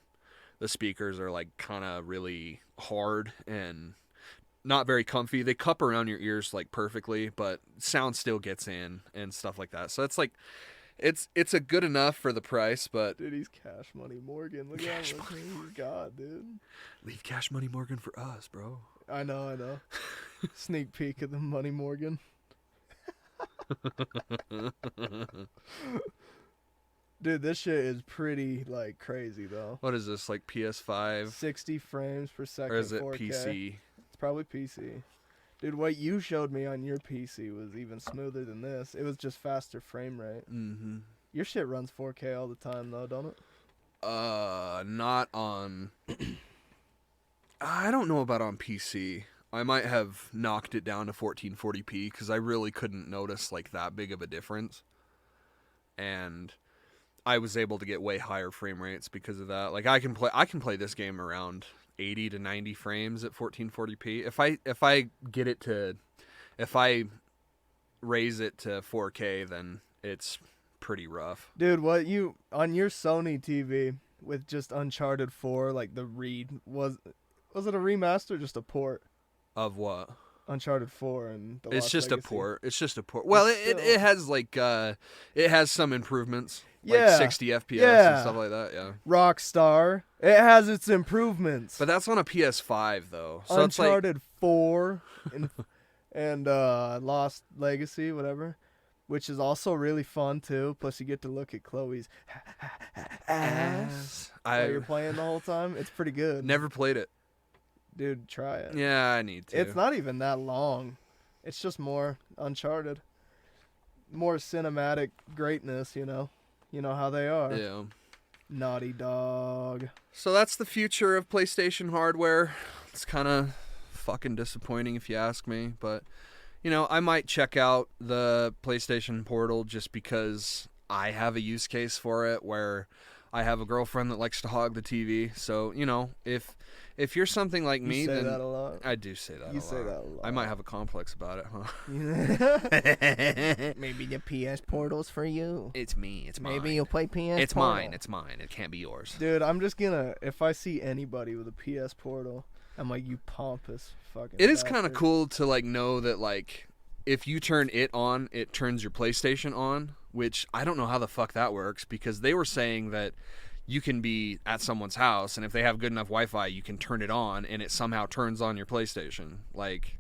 speakers are, like, kind of really hard and not very comfy. They cup around your ears, like, perfectly, but sound still gets in and stuff like that. So it's, like, it's a good enough for the price, but... Dude, he's Cash Money Morgan. Look at him. He's God, dude. Leave Cash Money Morgan for us, bro. I know. Sneak peek of the Money Morgan. Dude, this shit is pretty, like, crazy, though. What is this, like PS5? 60 frames per second, Or is it 4K. PC? It's probably PC. Dude, what you showed me on your PC was even smoother than this. It was just faster frame rate. Mm-hmm. Your shit runs 4K all the time, though, don't it? Not on... I don't know about on PC. I might have knocked it down to 1440p because I really couldn't notice, like, that big of a difference. And I was able to get way higher frame rates because of that. Like, I can play this game around 80 to 90 frames at 1440p. If I raise it to 4K, then it's pretty rough. Dude, what you on your Sony TV with just Uncharted 4, like the read was it a remaster or just a port? Of what? Uncharted 4 and the It's Lost just Legacy. a port. It's just a port. Well, it has like it has some improvements. Yeah. Like 60 FPS Yeah. and stuff like that, yeah. Rockstar. It has its improvements. But that's on a PS5 though. So Uncharted 4 and Lost Legacy, whatever, which is also really fun too. Plus you get to look at Chloe's ass while you're playing the whole time. It's pretty good. Never played it. Dude, try it. Yeah, I need to. It's not even that long. It's just more Uncharted. More cinematic greatness, you know. You know how they are. Yeah. Naughty Dog. So that's the future of PlayStation hardware. It's kind of fucking disappointing if you ask me, but you know, I might check out the PlayStation Portal just because I have a use case for it where I have a girlfriend that likes to hog the TV. So, you know, if you're something like me, You say then that a lot. I do say that. You say that a lot. I might have a complex about it, huh? Maybe the PS Portal's for you. It's me. It's mine. Maybe you'll play PS It's Portal. mine. It's mine. It can't be yours. Dude, I'm just gonna, if I see anybody with a PS Portal, I'm like, you pompous fucking It is kind of bastard. cool to like know that like if you turn it on, it turns your PlayStation on, which I don't know how the fuck that works because they were saying that you can be at someone's house and if they have good enough Wi-Fi, you can turn it on and it somehow turns on your PlayStation like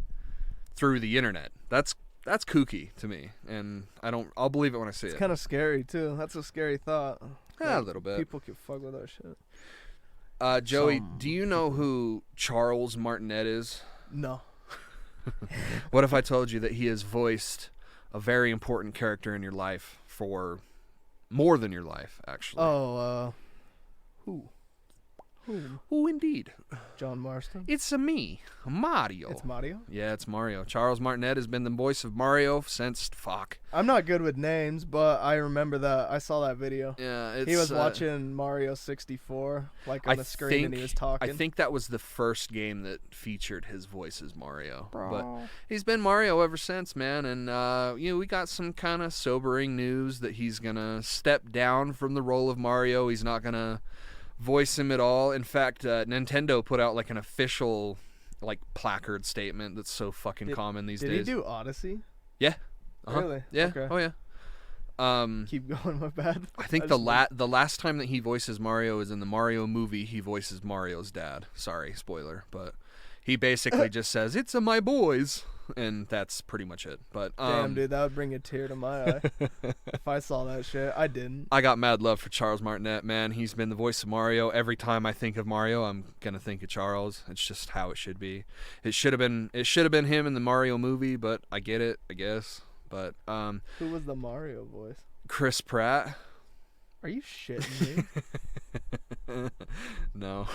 through the internet. That's kooky to me, and I'll believe it when I see It's it. kind of scary too. That's a scary thought. Yeah, a little bit. People can fuck with our shit. Joey, do you know who Charles Martinet is? No. What if I told you that he has voiced a very important character in your life for more than your life, actually? Oh, who? Who? Oh, indeed. John Marston? It's me, Mario. It's Mario? Yeah, it's Mario. Charles Martinet has been the voice of Mario since fuck. I'm not good with names, but I remember that. I saw that video. Yeah, it's, He was watching Mario 64, like on the screen, and he was talking. I think that was the first game that featured his voice as Mario. Bro. But he's been Mario ever since, man. And we got some kind of sobering news that he's gonna step down from the role of Mario. He's not gonna voice him at all. In fact, Nintendo put out like an official like placard statement that's so fucking common these days. Did he do Odyssey? Yeah. Uh-huh. Really? Yeah. Okay. Oh yeah. Keep going, my bad. I think the last time that he voices Mario is in the Mario movie. He voices Mario's dad. Sorry, spoiler, but he basically just says, "It's my boys," and that's pretty much it. But damn, dude, that would bring a tear to my eye if I saw that shit. I didn't. I got mad love for Charles Martinet, man. He's been the voice of Mario. Every time I think of Mario, I'm gonna think of Charles. It's just how it should be. It should have been him in the Mario movie, but I get it, I guess. But who was the Mario voice? Chris Pratt. Are you shitting me? No.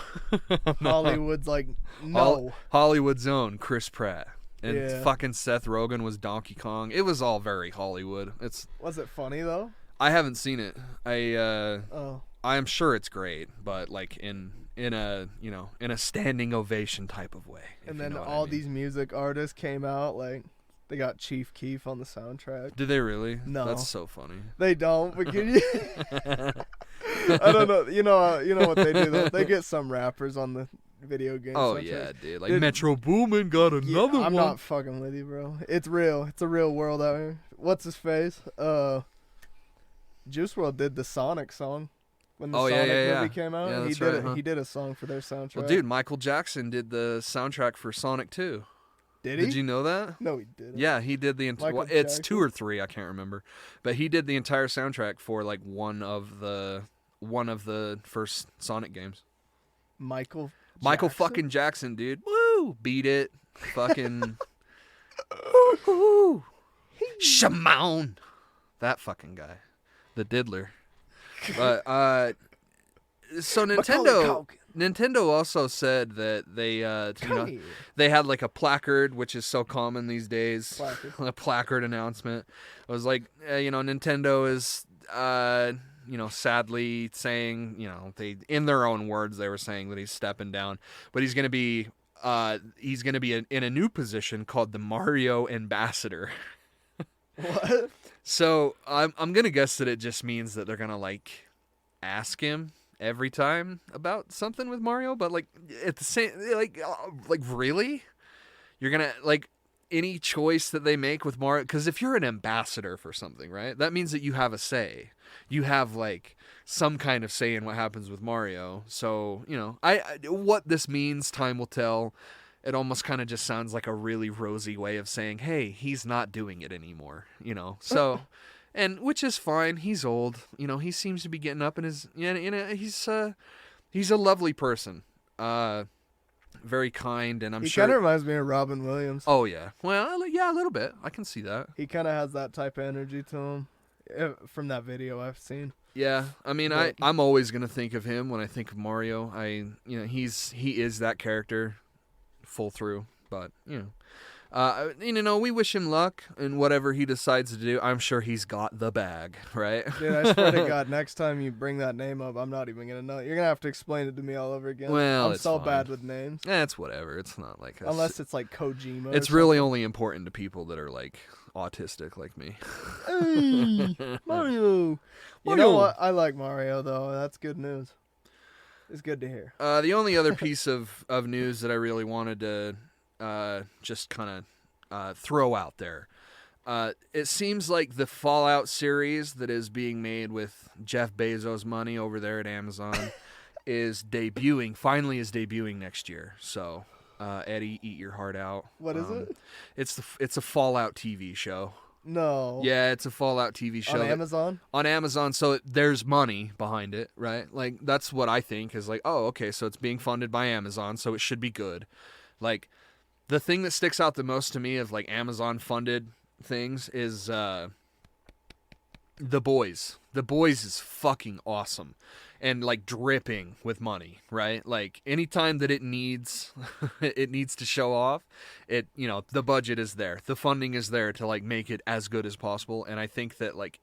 Hollywood's like, no. Hollywood's own Chris Pratt. And Yeah. fucking Seth Rogen was Donkey Kong. It was all very Hollywood. Was it funny though? I haven't seen it. Oh. I'm sure it's great, but like in a standing ovation type of way. And then all these music artists came out, like they got Chief Keef on the soundtrack. Did they really? No. That's so funny. They don't, but can you? I don't know. You know what they do though? They get some rappers on the video game. Oh soundtrack. yeah, dude. Like Metro Boomin got another Yeah, I'm one. not fucking with you, bro. It's real. It's a real world out here. What's his face? Juice WRLD did the Sonic song when the Sonic movie came out. Yeah, he that's did right, huh? He did a song for their soundtrack. Well, dude, Michael Jackson did the soundtrack for Sonic 2. Did he? Did you know that? No, he didn't. Yeah, he did the entire. Michael It's Jackson? 2 or 3, I can't remember, but he did the entire soundtrack for like one of the first Sonic games. Michael Fucking Jackson, dude. Woo! Beat it. Fucking. Woo! Shimon. That fucking guy. The diddler. But so Nintendo also said that they they had like a placard, which is so common these days. A placard announcement. It was like Nintendo is sadly saying, they, in their own words, they were saying that he's stepping down, but he's going to be in a new position called the Mario Ambassador. What? So I'm going to guess that it just means that they're going to like ask him every time about something with Mario, but like at the same, like really? You're going to like any choice that they make with Mario, because if you're an ambassador for something, right, that means that you have a say. You have like some kind of say in what happens with Mario. So, I what this means, time will tell. It almost kind of just sounds like a really rosy way of saying, hey, he's not doing it anymore, So, and which is fine. He's old. He seems to be getting up in his, he's a lovely person. Very kind, and He kind of reminds me of Robin Williams. Oh, yeah. Well, yeah, a little bit. I can see that. He kind of has that type of energy to him from that video I've seen. Yeah, I mean, I'm always going to think of him when I think of Mario. He is that character full through, but, we wish him luck in whatever he decides to do. I'm sure he's got the bag, right? Dude, I swear to God, next time you bring that name up, I'm not even going to know. You're going to have to explain it to me all over again. Well, I'm it's so fine. bad with names. It's whatever. It's not like us. Unless it's like Kojima. It's really only important to people that are like autistic like me. Hey, Mario. You know what? I like Mario, though. That's good news. It's good to hear. The only other piece of news that I really wanted to just kind of throw out there. It seems like the Fallout series that is being made with Jeff Bezos' money over there at Amazon is debuting next year. So, Eddie, eat your heart out. What is it? It's a Fallout TV show. No. Yeah, it's a Fallout TV show. On Amazon? On Amazon, so there's money behind it, right? Like, that's what I think is like, oh, okay, so it's being funded by Amazon, so it should be good. Like, the thing that sticks out the most to me of, like, Amazon-funded things is The Boys. The Boys is fucking awesome. and like dripping with money, right? Like anytime that it needs it needs to show off, the budget is there, the funding is there to like make it as good as possible. And I think that like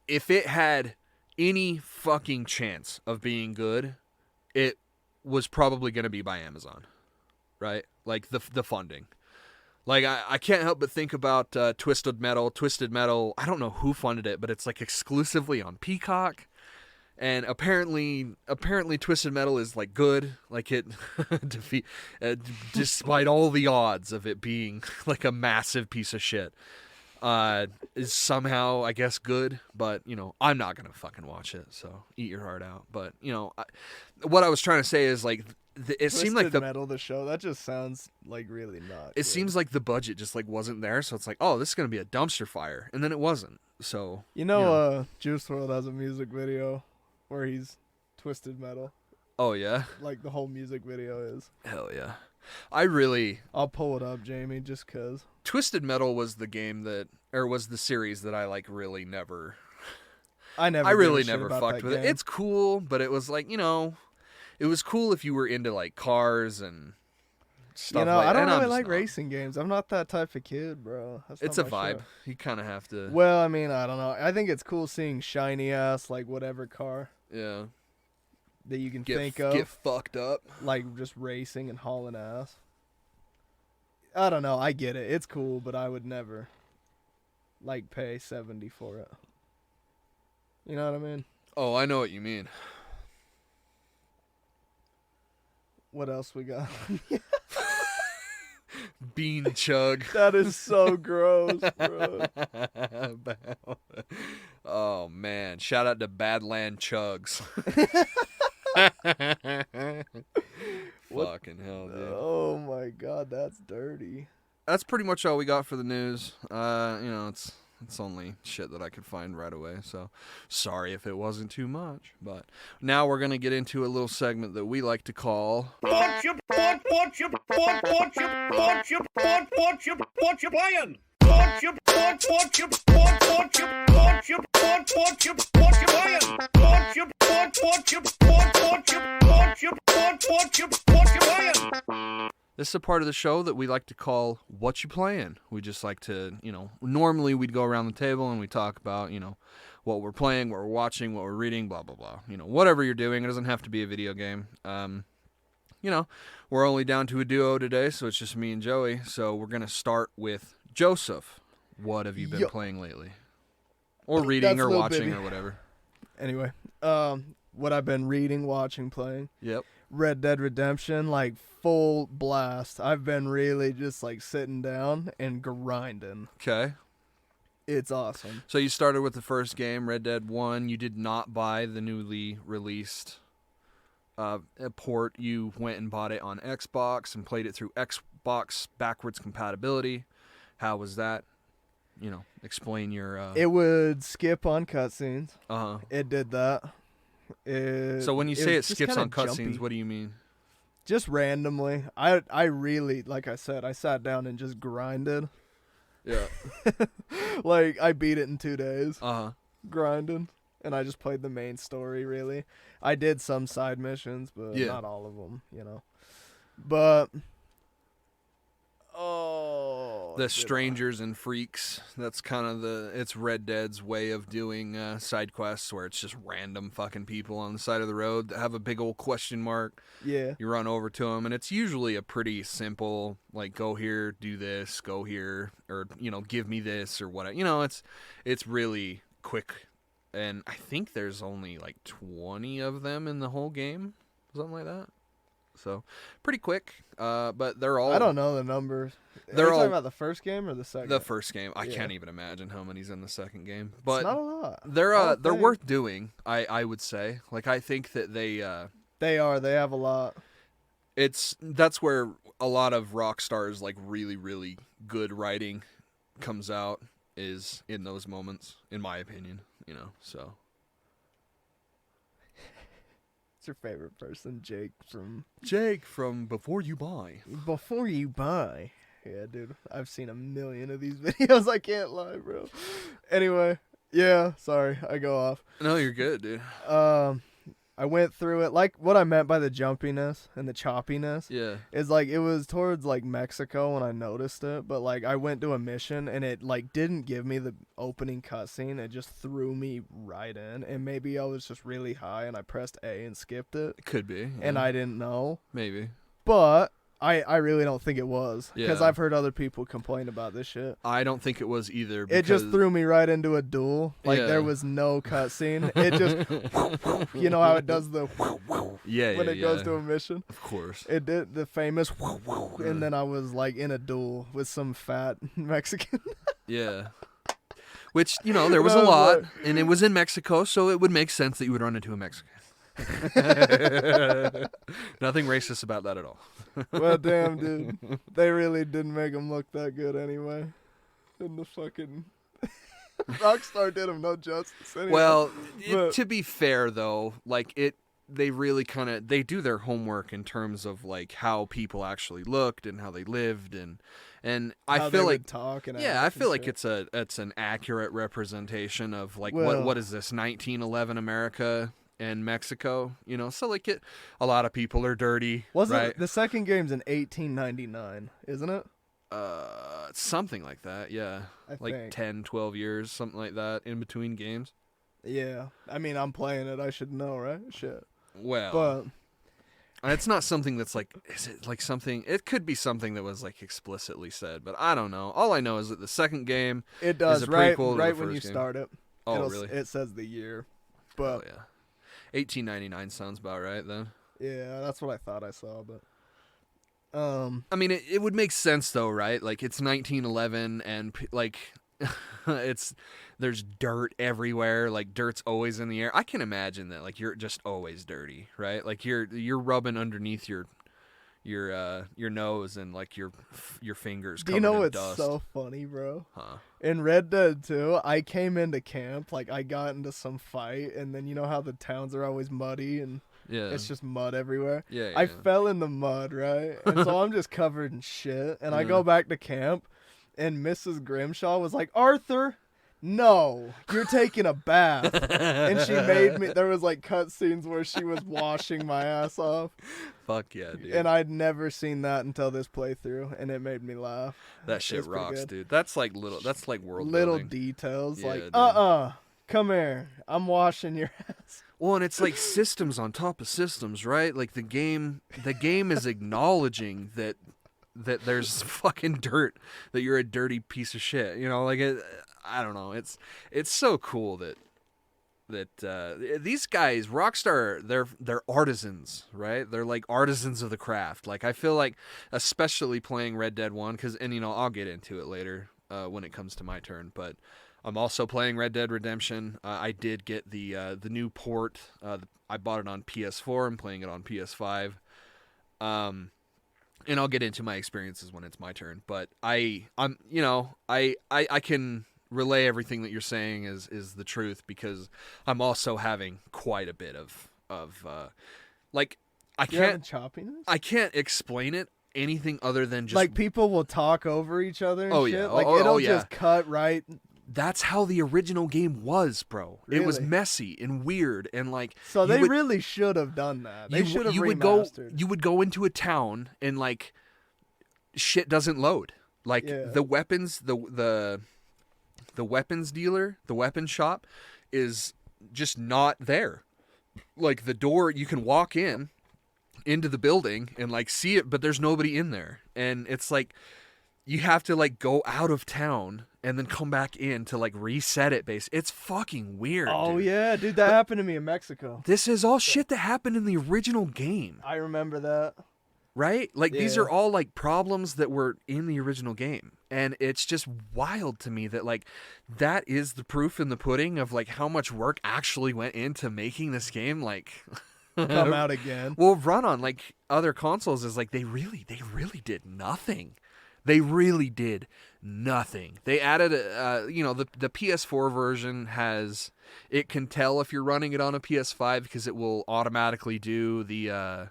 if it had any fucking chance of being good, it was probably going to be by Amazon, right? Like the funding. Like, I can't help but think about Twisted Metal. Twisted Metal, I don't know who funded it, but it's like exclusively on Peacock. And apparently Twisted Metal is like good. Like it despite all the odds of it being like a massive piece of shit, is somehow, I guess, good. But, I'm not going to fucking watch it. So eat your heart out. But, what I was trying to say is like, it seemed like Twisted Metal, the show, that just sounds like really not it good. seems like the budget just like wasn't there, so it's like, oh, this is gonna be a dumpster fire, and then it wasn't. So Juice WRLD has a music video where he's Twisted Metal. Oh yeah, Like the whole music video is. hell yeah. I'll pull it up, Jamie, just cause. Twisted Metal was was the series that I like really never. I really never fucked with it. It's cool, but it was like, it was cool if you were into like cars and stuff like that. I don't really like racing games. I'm not that type of kid, bro. It's a vibe. You kind of have to. Well, I mean, I don't know. I think it's cool seeing shiny ass, like whatever car. Yeah. That you can think of. Get fucked up. Like just racing and hauling ass. I don't know. I get it. It's cool, but I would never like pay $70 for it. You know what I mean? Oh, I know what you mean. What else we got? Bean chug. That is so gross, bro. Oh man! Shout out to Badland Chugs. Fucking hell, dude. Oh my god, that's dirty. That's pretty much all we got for the news. It's only shit that I could find right away, so sorry if it wasn't too much. But now we're gonna get into a little segment that we like to call Whatcha Playin? This is a part of the show that we like to call What You Playin'. We just like to, normally we'd go around the table and we talk about, what we're playing, what we're watching, what we're reading, blah, blah, blah. Whatever you're doing. It doesn't have to be a video game. We're only down to a duo today, so it's just me and Joey. So we're going to start with Joseph. What have you been playing lately? Or reading or watching or whatever. Anyway, what I've been reading, watching, playing. Yep. Red Dead Redemption, like full blast. I've been really just like sitting down and grinding. Okay. It's awesome. So you started with the first game, Red Dead 1. You did not buy the newly released port. You went and bought it on Xbox and played it through Xbox backwards compatibility. How was that? Explain your... It would skip on cutscenes. Uh-huh. It did that. So when you say it skips on cutscenes, what do you mean? Just randomly. I really, like I said, I sat down and just grinded. Yeah. Like, I beat it in 2 days. Uh-huh. Grinding. And I just played the main story, really. I did some side missions, but not all of them, But... The strangers and freaks. That's kind of it's Red Dead's way of doing side quests where it's just random fucking people on the side of the road that have a big old question mark. Yeah. You run over to them, and it's usually a pretty simple, like, go here, do this, go here, or, give me this, or whatever. It's really quick. And I think there's only, like, 20 of them in the whole game. Something like that. So, pretty quick, but they're all... I don't know the numbers. They're Are you all talking about the first game or the second? The first game. I can't even imagine how many's in the second game. But it's not a lot. They're worth doing, I would say. Like, I think that they have a lot. That's where a lot of Rockstar's, like, really, really good writing comes out, is in those moments, in my opinion, so... What's your favorite person? Jake from Before You Buy. Before You Buy. Yeah, dude. I've seen a million of these videos. I can't lie, bro. Anyway, yeah, sorry. I go off. No, you're good, dude. I I went through it. Like, what I meant by the jumpiness and the choppiness is, like, it was towards, like, Mexico when I noticed it. But, like, I went to a mission, and it, like, didn't give me the opening cutscene. It just threw me right in. And maybe I was just really high, and I pressed A and skipped it. It could be. Yeah. And I didn't know. Maybe. But I really don't think it was. Because Yeah. I've heard other people complain about this shit. I don't think it was either. It just threw me right into a duel. Like, there was no cutscene. It just, you know how it does the when it goes to a mission? Of course. It did the famous and then I was, like, in a duel with some fat Mexican. Yeah. Which, you know, there was a lot, and it was in Mexico, so it would make sense that you would run into a Mexican. Nothing racist about that at all. Well, damn, dude. They really didn't make him look that good anyway. And the fucking Rockstar did him no justice anyway. Well, to be fair, though, like, they really kind of, they do their homework in terms of, like, how people actually looked and how they lived, and I how feel they like would talk and yeah, I feel like shit. it's an accurate representation of, like, Well, what is this 1911 America and Mexico, you know? So, like, a lot of people are dirty, right? The second game's in 1899, isn't it? Something like that, yeah. I Like think. 10, 12 years, something like that, in between games. Yeah. I mean, I'm playing it. I should know, right? Shit. Well, it's not something that's, like, is it, like, something, it could be something that was, like, explicitly said, but I don't know. All I know is that the second game it does, is a right prequel to right the when you first game. start it. Oh, really? It says the year. But Oh, yeah. 1899 sounds about right, then. yeah, that's what I thought I saw, but I mean, it would make sense, though, right? Like, it's 1911, and, like, there's dirt everywhere. Like, dirt's always in the air. I can imagine that, like, you're just always dirty, right? Like, you're rubbing underneath your nose, and, like, your fingers do covered you know in what's dust. so funny, bro? Huh. In Red Dead 2, I came into camp, like, I got into some fight, and then you know how the towns are always muddy and Yeah. it's just mud everywhere? Yeah, I yeah. fell in the mud, right? And so I'm just covered in shit, and I go back to camp, and Mrs. Grimshaw was like, Arthur, no, you're taking a bath. And she made me, there was, like, cutscenes where she was washing my ass off. Fuck yeah, dude. And I'd never seen that until this playthrough, and it made me laugh. That shit It's pretty rocks, good. dude. That's like world Little building. details, Yeah, like, dude. come here, I'm washing your ass. Well, and it's like systems on top of systems, right? Like, the game is acknowledging that there's fucking dirt, that you're a dirty piece of shit. You know, like, I don't know. It's so cool that these guys, Rockstar, they're artisans, right? They're like artisans of the craft. Like, I feel like, especially playing Red Dead 1, and, you know, I'll get into it later when it comes to my turn, but I'm also playing Red Dead Redemption. I did get the new port. I bought it on PS4. I'm playing it on PS5. And I'll get into my experiences when it's my turn. But I can relay everything that you're saying is the truth, because I'm also having quite a bit of like, I can't explain it anything other than just, like, people will talk over each other and shit. Yeah. Like, yeah. just cut right. That's how the original game was, bro. It was Really? messy and weird, and, like, So they really should have done that. They should have remastered. You would go into a town, and, like, shit doesn't load. Like, the weapons, the weapons dealer, the weapon shop is just not there. Like, the door, you can walk into the building and, like, see it, but there's nobody in there. And it's like, you have to, like, go out of town and then come back in to, like, reset it. It's fucking weird. Oh, dude. yeah, dude, that happened to me in Mexico. This is all shit that happened in the original game. I remember that. Right? Like, these Yeah. are all, like, problems that were in the original game. And it's just wild to me that, like, that is the proof in the pudding of, like, how much work actually went into making this game, like, Come out again. well, run on, like, other consoles is, like, they really did nothing. They really did nothing. They added, the PS4 version has, it can tell if you're running it on a PS5 because it will automatically do the,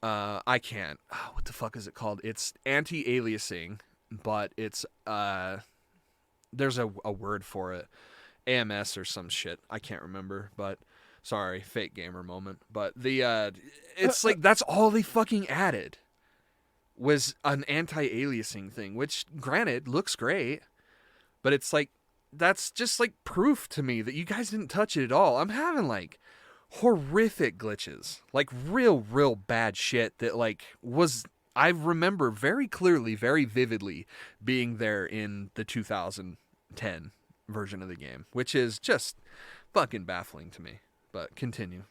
I can't, what the fuck is it called? It's anti-aliasing, but it's, there's a word for it. AMS or some shit. I can't remember, but Sorry, fake gamer moment. But it's like that's all they fucking added was an anti-aliasing thing, which granted looks great, but it's like that's just like proof to me that you guys didn't touch it at all. I'm having like horrific glitches, like real bad shit that like was I remember very clearly, very vividly being there in the 2010 version of the game, which is just fucking baffling to me. But continue.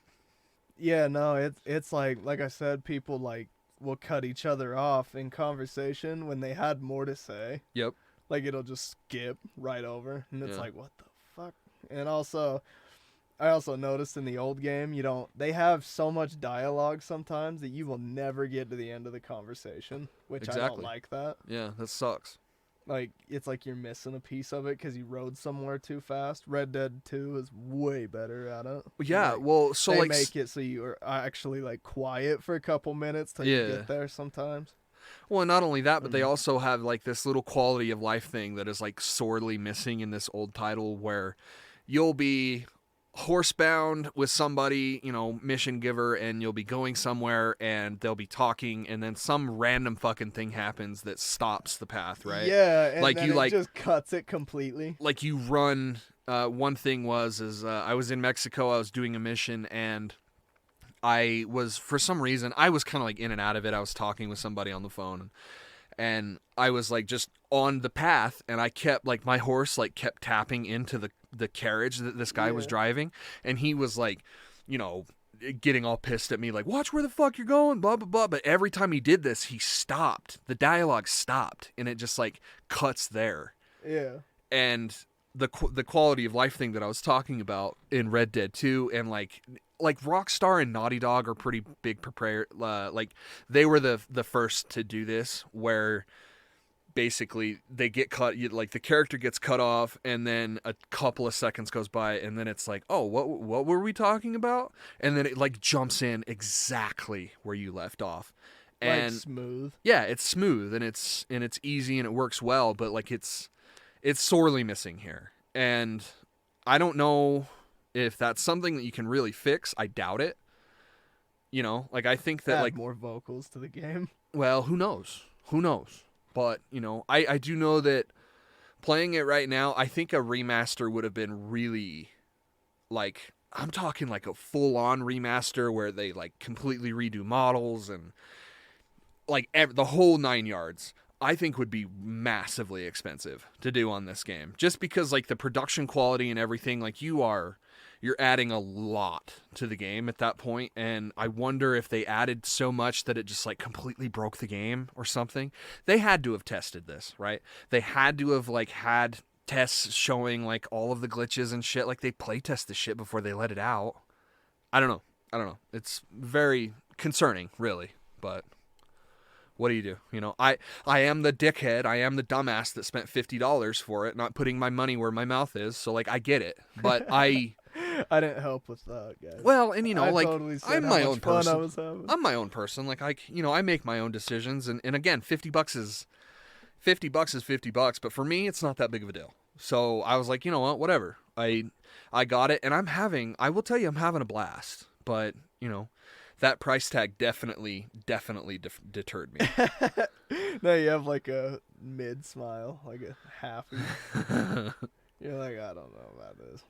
Yeah, no, it's like I said, people like will cut each other off in conversation when they had more to say. Yep. Like it'll just skip right over, and it's Yeah. like, what the fuck? And also, I also noticed in the old game, they have so much dialogue sometimes that you will never get to the end of the conversation, which I don't Exactly. like that. Yeah, that sucks. Like, it's like you're missing a piece of it because you rode somewhere too fast. Red Dead 2 is way better at it. Yeah, Like, well, so they like make it so you are actually like quiet for a couple minutes till you get there sometimes. well, not only that, but they also have like this little quality of life thing that is like sorely missing in this old title where you'll be horsebound with somebody, mission giver, and you'll be going somewhere and they'll be talking and then some random fucking thing happens that stops the path, right? Yeah, and like then it just cuts it completely. Like you run, one thing was I was in Mexico, I was doing a mission, and I was, for some reason, I was kind of like in and out of it. I was talking with somebody on the phone, and I was like just on the path, and I kept like my horse like kept tapping into the carriage that this guy was driving, and he was like, getting all pissed at me, like, watch where the fuck you're going, blah blah blah. But every time he did this, he stopped. The dialogue stopped, and it just like cuts there. Yeah. And the quality of life thing that I was talking about in Red Dead 2, and like Rockstar and Naughty Dog are pretty big like they were the first to do this, where basically they get cut, like the character gets cut off, and then a couple of seconds goes by, and then it's like, oh, what were we talking about? And then it like jumps in exactly where you left off. And like smooth. Yeah, it's smooth and it's easy and it works well, but like it's sorely missing here. And I don't know if that's something that you can really fix. I doubt it. Like I think that Add like more vocals to the game. Well, who knows? But, I do know that playing it right now, I think a remaster would have been really, like, I'm talking like a full-on remaster where they, like, completely redo models and, like, the whole 9 yards, I think would be massively expensive to do on this game. Just because, like, the production quality and everything, like, you're adding a lot to the game at that point, and I wonder if they added so much that it just like completely broke the game or something. They had to have tested this, right? They had to have like had tests showing like all of the glitches and shit. Like they play test the shit before they let it out. I don't know. It's very concerning, really, but what do you do? I am the dickhead. I am the dumbass that spent $50 for it, not putting my money where my mouth is. So like I get it, but I didn't help with that, guys. Well, and like totally I'm my own person. I was having. I'm my own person. Like I make my own decisions, and again, $50 is $50, but for me, it's not that big of a deal. So I was like, you know what, whatever. I got it, and I will tell you, I'm having a blast. But that price tag definitely deterred me. Now you have like a mid smile, like a happy. You're like, I don't know about this.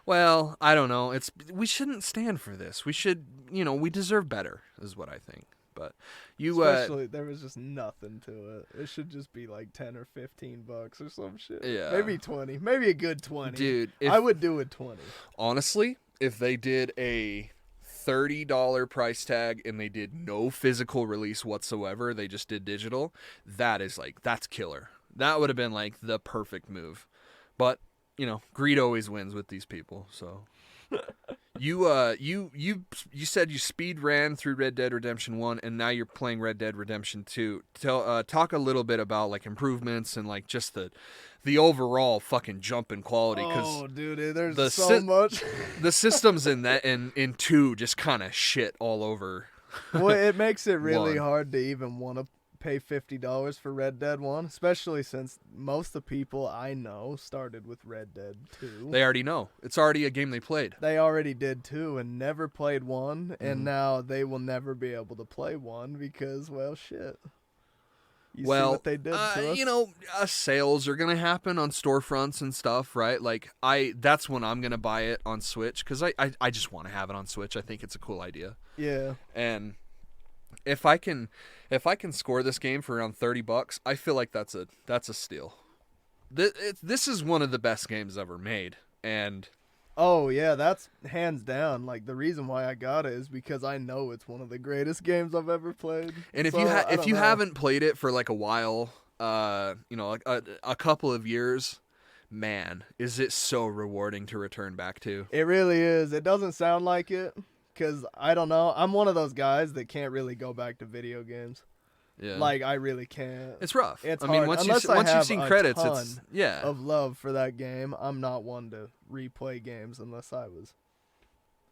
Well, I don't know. We shouldn't stand for this. We should, we deserve better, is what I think. But especially there was just nothing to it. It should just be like $10 or $15 or some shit. Yeah, maybe 20, maybe a good 20. Dude, I would do a 20. Honestly, if they did a $30 price tag and they did no physical release whatsoever, they just did digital, that's killer. That would have been like the perfect move. But greed always wins with these people. So you said you speed ran through Red Dead Redemption 1 and now you're playing Red Dead Redemption 2. Talk a little bit about like improvements and like just the overall fucking jump in quality. Oh, dude, there's so much. The systems in 2 just kind of shit all over. Well, it makes it really hard to even want to pay $50 for Red Dead 1, especially since most of the people I know started with Red Dead 2. They already know. It's already a game they played. They already did 2 and never played 1, and now they will never be able to play 1 because, well, shit. You see what they did to us? You know, sales are going to happen on storefronts and stuff, right? Like, that's when I'm going to buy it on Switch, because I just want to have it on Switch. I think it's a cool idea. Yeah. And if I can score this game for around $30, I feel like that's a steal. This is one of the best games ever made, and oh yeah, that's hands down. Like, the reason why I got it is because I know it's one of the greatest games I've ever played. And if you haven't played it for like a while, you know, like a couple of years, man, is it so rewarding to return back to. It really is. It doesn't sound like it, because I don't know. I'm one of those guys that can't really go back to video games. Yeah. Like, I really can't. It's rough. It's I mean, hard. once you've seen credits, ton it's yeah. of love for that game. I'm not one to replay games unless I was,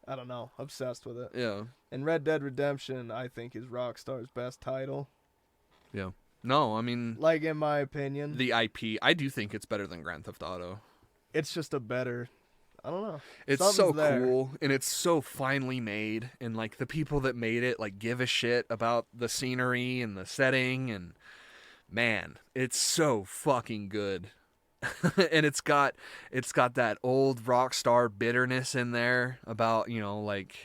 I don't know, obsessed with it. Yeah. And Red Dead Redemption, I think, is Rockstar's best title. Yeah. No, I mean, like, in my opinion, the IP, I do think it's better than Grand Theft Auto. It's just a better, I don't know. It's Something's so there. cool, and it's so finely made, and like the people that made it like give a shit about the scenery and the setting, and man, it's so fucking good. And it's got that old Rockstar bitterness in there about, you know, like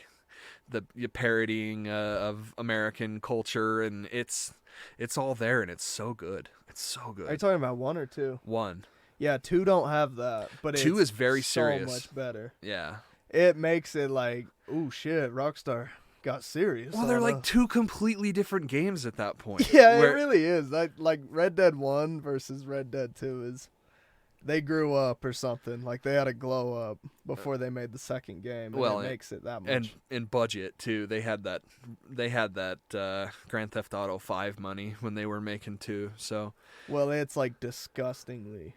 the parodying of American culture, and it's all there, and it's so good. It's so good. Are you talking about 1 or 2? 1. Yeah, 2 don't have that, but 2 it's is very serious. so much better. Yeah. It makes it like, ooh, shit, Rockstar got serious. Well, they're like 2 completely different games at that point. Yeah, it really is. Like Red Dead 1 versus Red Dead 2 is, they grew up or something. Like, they had a glow up before they made the second game. And it makes it that much. And in budget too, they had that Grand Theft Auto 5 money when they were making 2. So, well, it's like disgustingly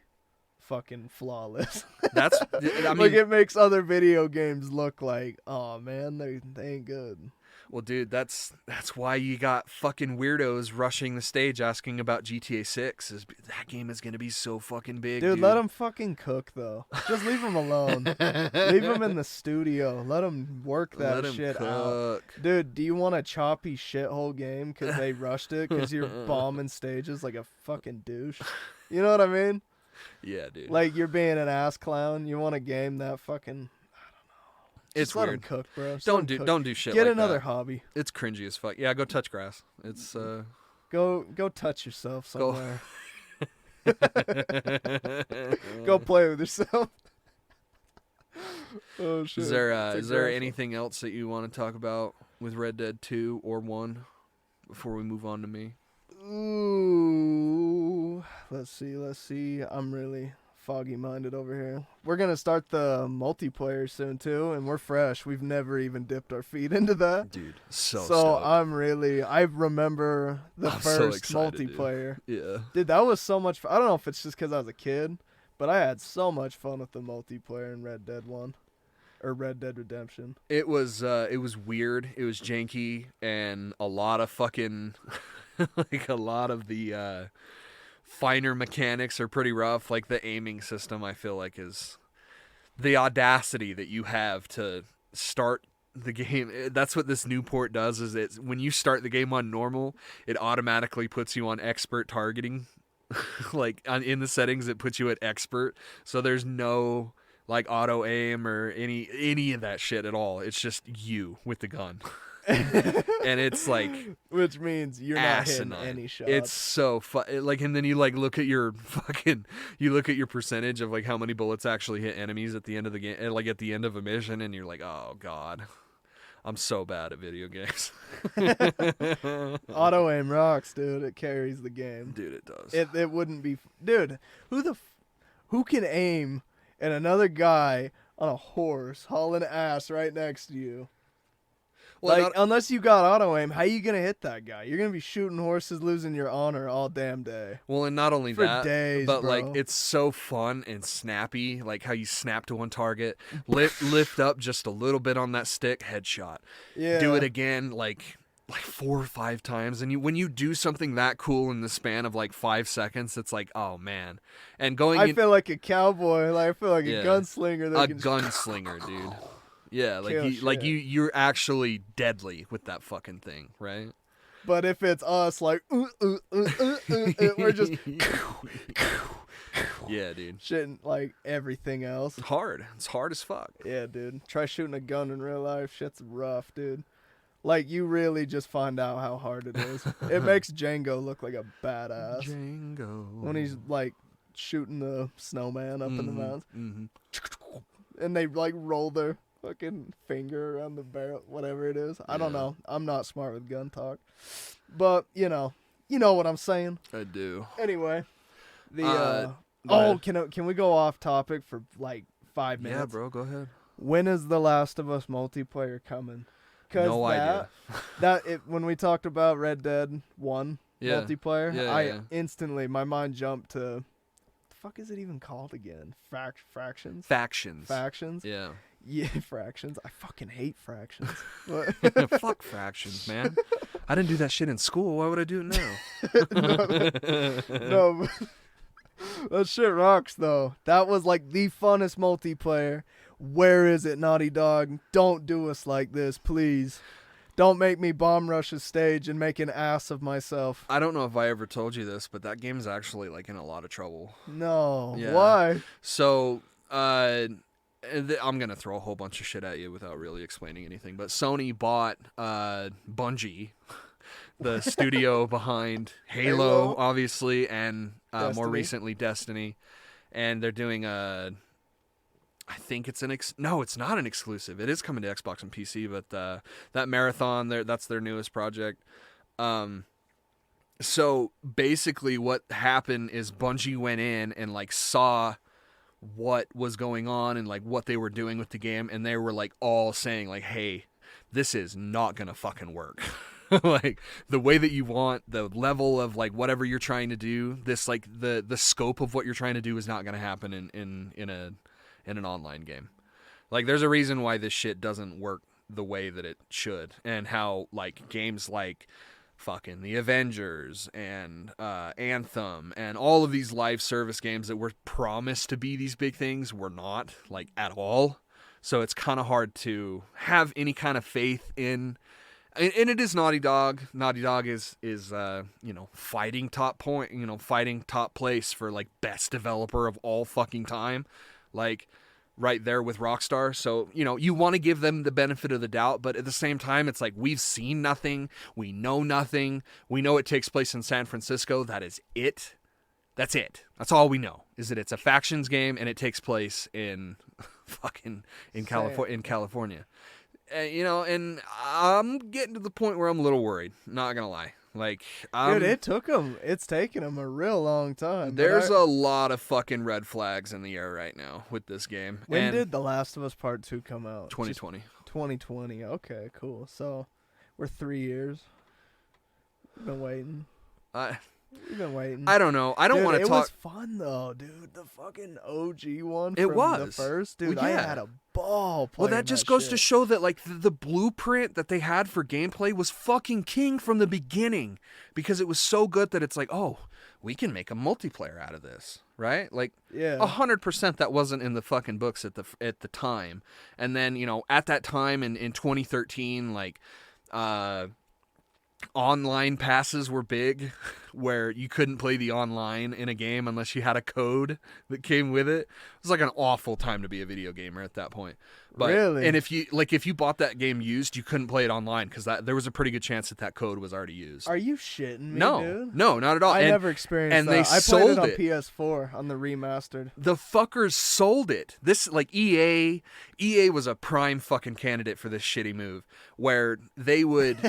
fucking flawless. That's I mean, like, it makes other video games look like, oh man, they ain't good. Well, dude, that's why you got fucking weirdos rushing the stage asking about GTA 6. That game is gonna be so fucking big, dude. Let them fucking cook though. Just leave them alone. Leave them in the studio. Let them work that shit out. Dude, do you want a choppy shithole game because they rushed it because you're bombing stages like a fucking douche? You know what I mean? Yeah, dude. Like, you're being an ass clown. You want a game that fucking, it's just let weird. them cook, bro. Don't do shit. Get like another that. hobby. It's cringy as fuck. Yeah, go touch grass. It's Go touch yourself somewhere. Go play with yourself. Oh shit. Is there anything else that you want to talk about with Red Dead 2 or 1 before we move on to me? Ooh, let's see. I'm really foggy-minded over here. We're gonna start the multiplayer soon too, and we're fresh. We've never even dipped our feet into that, dude. So stoked. I remember the first so excited, multiplayer. Dude. Dude, that was so much fun. I don't know if it's just because I was a kid, but I had so much fun with the multiplayer in Red Dead 1 or Red Dead Redemption. It was weird. It was janky, and a lot of fucking like a lot of the finer mechanics are pretty rough. Like the aiming system, I feel like, is the audacity that you have to start the game. That's what this new port does, is it's when you start the game on normal, it automatically puts you on expert targeting. Like in the settings, it puts you at expert, so there's no like auto aim or any of that shit at all. It's just you with the gun. And it's like, which means you're asinine. Not hitting any shots. It's so like, and then you like look at your percentage of like how many bullets actually hit enemies at the end of the game, like at the end of a mission, and you're like, oh god, I'm so bad at video games. Auto aim rocks, dude. It carries the game. Dude, it does. It wouldn't be, dude. Who can aim at another guy on a horse hauling ass right next to you? Well, like, unless you got auto aim, how you gonna hit that guy? You're gonna be shooting horses, losing your honor all damn day. Well, and not only for that, days, but bro. like it's so fun and snappy. Like how you snap to one target, lift up just a little bit on that stick, headshot. Yeah. Do it again, like like 4 or 5 times, and when you do something that cool in the span of like 5 seconds, it's like, oh man. And I feel like a cowboy, like I feel like a gunslinger. That can gunslinger, dude. Yeah, you're actually deadly with that fucking thing, right? But if it's us, like we're just yeah, dude, shitting like everything else. It's hard as fuck. Yeah, dude. Try shooting a gun in real life. Shit's rough, dude. Like, you really just find out how hard it is. It makes Django look like a badass. Django. When he's, like, shooting the snowman up in the mountains. Mm-hmm. And they, like, roll their fucking finger around the barrel, whatever it is. I don't know. I'm not smart with gun talk. But, you know what I'm saying. I do. Anyway. Can we go off topic for, like, 5 minutes? Yeah, bro, go ahead. When is The Last of Us multiplayer coming? No idea. When we talked about Red Dead 1 multiplayer, instantly, my mind jumped to, what the fuck is it even called again? Fractions? Factions? Yeah. Yeah, fractions. I fucking hate fractions. Fuck fractions, man. I didn't do that shit in school. Why would I do it now? No, that shit rocks, though. That was like the funnest multiplayer. Where is it, Naughty Dog? Don't do us like this, please. Don't make me bomb rush a stage and make an ass of myself. I don't know if I ever told you this, but that game's actually like in a lot of trouble. No. Yeah. Why? So, I'm going to throw a whole bunch of shit at you without really explaining anything. But Sony bought Bungie, the studio behind Halo, obviously, and more recently Destiny. And they're doing I think it's no, it's not an exclusive. It is coming to Xbox and PC, but that Marathon, that's their newest project. So basically what happened is Bungie went in and like saw what was going on and like what they were doing with the game, and they were like all saying like, hey, this is not gonna fucking work. Like the way that you want, the level of like whatever you're trying to do, this like the scope of what you're trying to do is not gonna happen in an online game. Like there's a reason why this shit doesn't work the way that it should, and how like games like fucking the Avengers and Anthem and all of these live service games that were promised to be these big things were not, like, at all. So it's kind of hard to have any kind of faith in. And it is Naughty Dog. Naughty Dog is fighting top place for like best developer of all fucking time, like right there with Rockstar. So, you want to give them the benefit of the doubt, but at the same time, it's like we've seen nothing, we know nothing. We know it takes place in San Francisco. That is it. That's it. That's all we know, is that it's a factions game and it takes place in California. And I'm getting to the point where I'm a little worried. Not gonna lie. Like, dude, it's taken them a real long time. There's a lot of fucking red flags in the air right now with this game. When did The Last of Us Part 2 come out? 2020. 2020. Okay, cool. So, we're 3 years. We've been waiting. We've been waiting. I don't know. I don't want to talk. It was fun though, dude. The fucking OG one. It was the first, dude. Well, yeah. I had a ball playing. Well, that just goes to show that like the blueprint that they had for gameplay was fucking king from the beginning, because it was so good that it's like, oh, we can make a multiplayer out of this, right? Like, yeah, 100% that wasn't in the fucking books at the time. And then at that time in 2013, like, online passes were big, where you couldn't play the online in a game unless you had a code that came with it. It was like an awful time to be a video gamer at that point. But, really? And if you bought that game used, you couldn't play it online because there was a pretty good chance that code was already used. Are you shitting me, dude? No, not at all. I never experienced that. I played it on PS4 on the remastered. The fuckers sold it. This, like, EA was a prime fucking candidate for this shitty move, where they would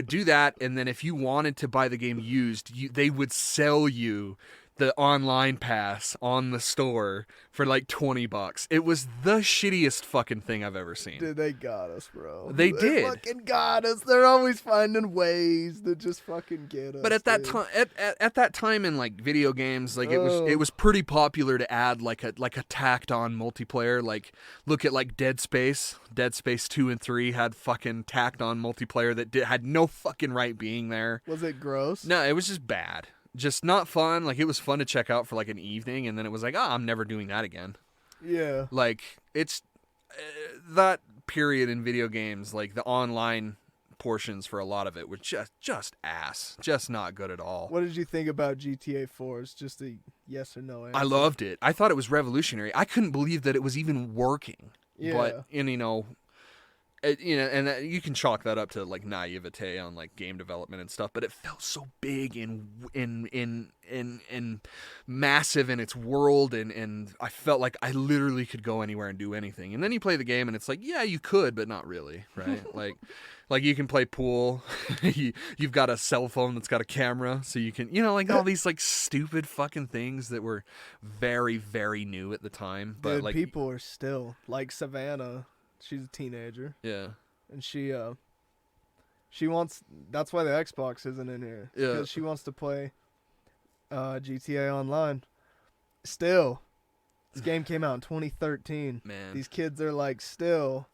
do that, and then if you wanted to buy the game used, they would sell you the online pass on the store for like $20. It was the shittiest fucking thing I've ever seen. Dude, they got us, bro. They did. Fucking got us. They're always finding ways to just fucking get us. But at that dude. time, at that time in like video games, like it was pretty popular to add like a tacked on multiplayer. Like look at like Dead Space 2 and 3 had fucking tacked on multiplayer that had no fucking right being there. Was it gross? No, it was just bad. Just not fun. Like, it was fun to check out for, like, an evening, and then it was like, I'm never doing that again. Yeah. Like, it's... that period in video games, like, the online portions for a lot of it were just ass. Just not good at all. What did you think about GTA 4? It's just a yes or no answer. I loved it. I thought it was revolutionary. I couldn't believe that it was even working. Yeah. But, and, and you can chalk that up to like naivete on like game development and stuff, but it felt so big and massive in its world, and I felt like I literally could go anywhere and do anything. And then you play the game, and it's like, yeah, you could, but not really, right? like you can play pool. You've got a cell phone that's got a camera, so you can, like all these like stupid fucking things that were very, very new at the time. But dude, like people are still like Savannah. She's a teenager. Yeah. And she wants. That's why the Xbox isn't in here. Yeah. Because she wants to play GTA Online. Still, this game came out in 2013. Man. These kids are like still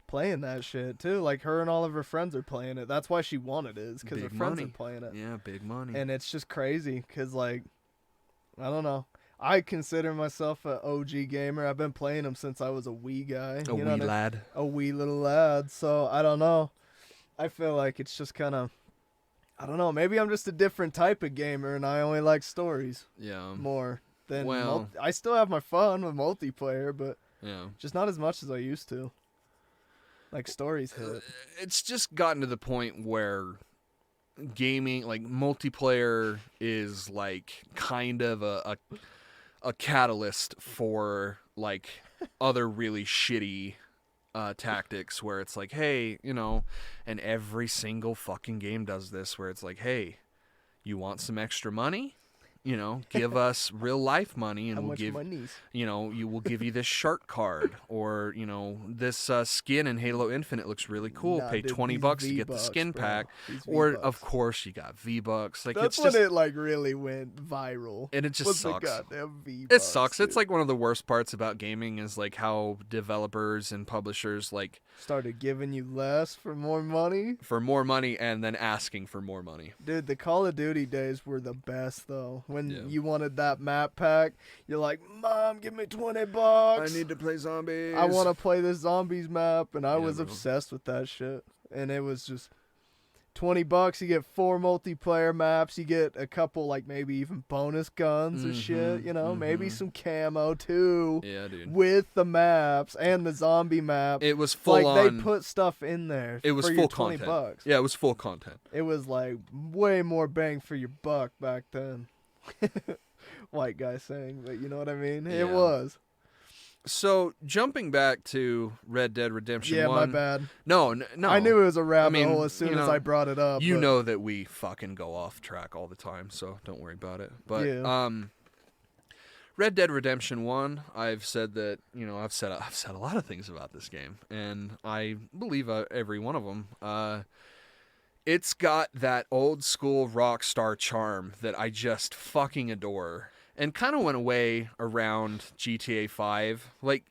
playing that shit too. Like her and all of her friends are playing it. That's why she wanted it, is because her Big friends money. are playing it. Yeah, big money. And it's just crazy because like, I don't know. I consider myself an OG gamer. I've been playing them since I was a wee guy. A wee lad. A wee little lad. So, I don't know. I feel like it's just kind of, I don't know. Maybe I'm just a different type of gamer and I only like stories more than... Well, I still have my fun with multiplayer, but yeah, just not as much as I used to. Like, stories hit. It's just gotten to the point where gaming, like multiplayer, is like kind of a catalyst for like other really shitty tactics where it's like, hey, and every single fucking game does this, where it's like, hey, you want some extra money? Give us real life money, and How we'll much give monies? we'll give you this shark card, or this skin in Halo Infinite looks really cool. Nah, Pay dude, $20 to these get the V-Bucks, skin bro. pack, These or V-Bucks. of course you got V-Bucks. Like, That's it's when just, it like really went viral. and it just Was sucks. The goddamn V-Bucks, It sucks. dude. It's like one of the worst parts about gaming is like how developers and publishers like started giving you less for more money. for more money and then asking for more money. Dude, the Call of Duty days were the best though. When Yeah. you wanted that map pack, you're like, Mom, give me $20. I need to play zombies. I want to play this zombies map, and I Yeah, was bro. obsessed with that shit. And it was just $20. You get 4 multiplayer maps. You get a couple, like maybe even bonus guns and shit. Maybe some camo too. Yeah, dude. With the maps and the zombie map. It was full on. They put stuff in there. It was for full your content. $20. Yeah, it was full content. It was like way more bang for your buck back then. White guy saying, but you know what I mean? Yeah. It was. So, jumping back to Red Dead Redemption 1. Yeah, my bad. No. I knew it was a rabbit I mean, hole as soon as I brought it up. You but know that we fucking go off track all the time, so don't worry about it. But Yeah. Red Dead Redemption 1, I've said that, I've said a lot of things about this game, and I believe every one of them. It's got that old school Rockstar charm that I just fucking adore, and kind of went away around GTA 5. Like,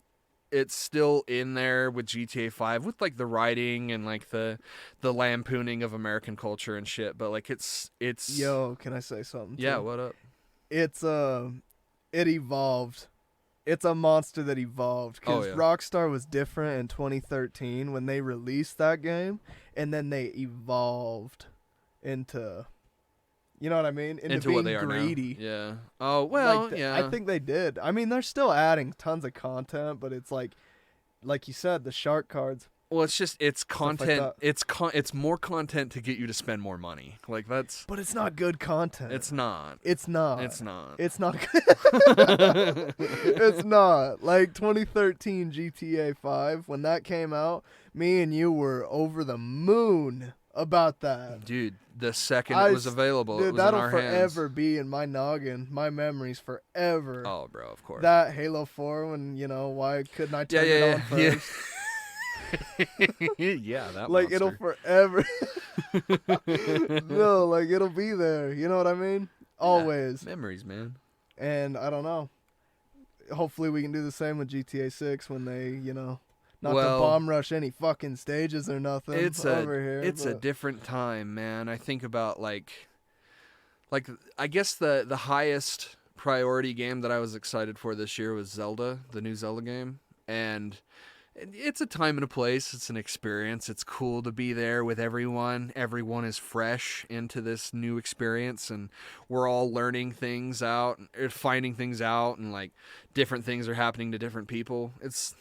it's still in there with GTA 5 with like the writing and like the lampooning of American culture and shit, but like it's Yo, can I say something? yeah, too? what up? It's it evolved. It's a monster that evolved because Oh, yeah. Rockstar was different in 2013 when they released that game, and then they evolved into, you know what I mean? Into being what they are greedy. now. Yeah. Oh well, yeah. I think they did. I mean, they're still adding tons of content, but it's like you said, the shark cards. Well, it's just it's like content. that. It's more content to get you to spend more money. Like that's. But it's not good content. It's not. It's not. It's not. It's not. It's not. Like 2013 GTA 5, when that came out, me and you were over the moon about that. Dude, the second it was available, it was in our hands. That'll forever be in my noggin, my memories forever. Oh, bro, of course. That Halo 4 when, why couldn't I turn it on first? Yeah, that like, monster. it'll forever. No, like, it'll be there. You know what I mean? Always. Yeah, memories, man. And I don't know. Hopefully we can do the same with GTA 6 when they, not to bomb rush any fucking stages or nothing over here. It's a different time, man. I think about, like I guess the highest priority game that I was excited for this year was Zelda, the new Zelda game. And it's a time and a place. It's an experience. It's cool to be there with everyone. Everyone is fresh into this new experience, and we're all learning things out, finding things out, and like different things are happening to different people. It's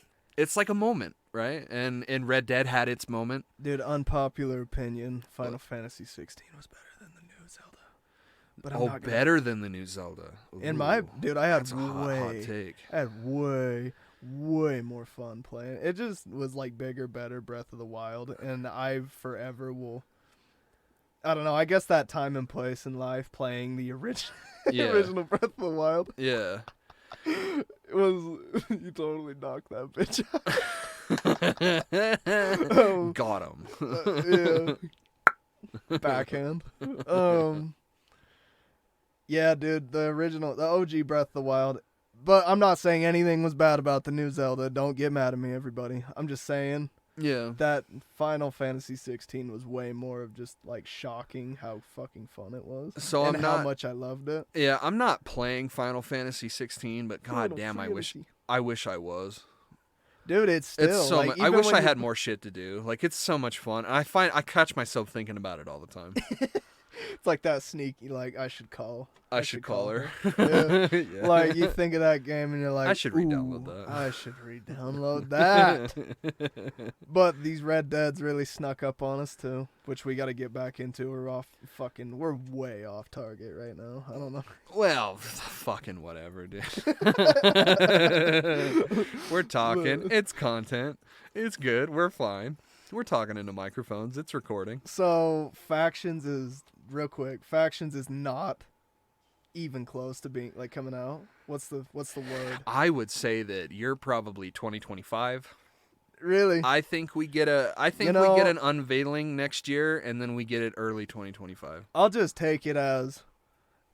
like a moment, right? And Red Dead had its moment. Dude, unpopular opinion, Final Fantasy 16 was better than the new Zelda. But I'm not better than the new Zelda. Ooh, I had that's a hot take. I had way more fun playing. It just was like bigger, better Breath of the Wild, and I forever will. I don't know. I guess that time and place in life playing the original Breath of the Wild. Yeah. It was you totally knocked that bitch out. Got him. Yeah. Backhand. Yeah, dude, the OG Breath of the Wild. But I'm not saying anything was bad about the new Zelda. Don't get mad at me, everybody. I'm just saying that Final Fantasy 16 was way more of just like shocking how fucking fun it was. So and how much I loved it. Yeah, I'm not playing Final Fantasy 16, but goddamn, I wish I was. Dude, it's so like, I wish I had more shit to do. Like, it's so much fun. I catch myself thinking about it all the time. It's like that sneaky, like, I should call her. Yeah. Yeah. Like, you think of that game and you're like, I should re-download that. I should re-download that. But these Red Deads really snuck up on us, too, which we got to get back into. We're way off target right now. I don't know. Well, fucking whatever, dude. We're talking. It's content. It's good. We're fine. We're talking into microphones. It's recording. So, Factions is not even close to being, like, coming out. What's the word? I would say that you're probably 2025. Really? I think we get an unveiling next year, and then we get it early 2025. I'll just take it as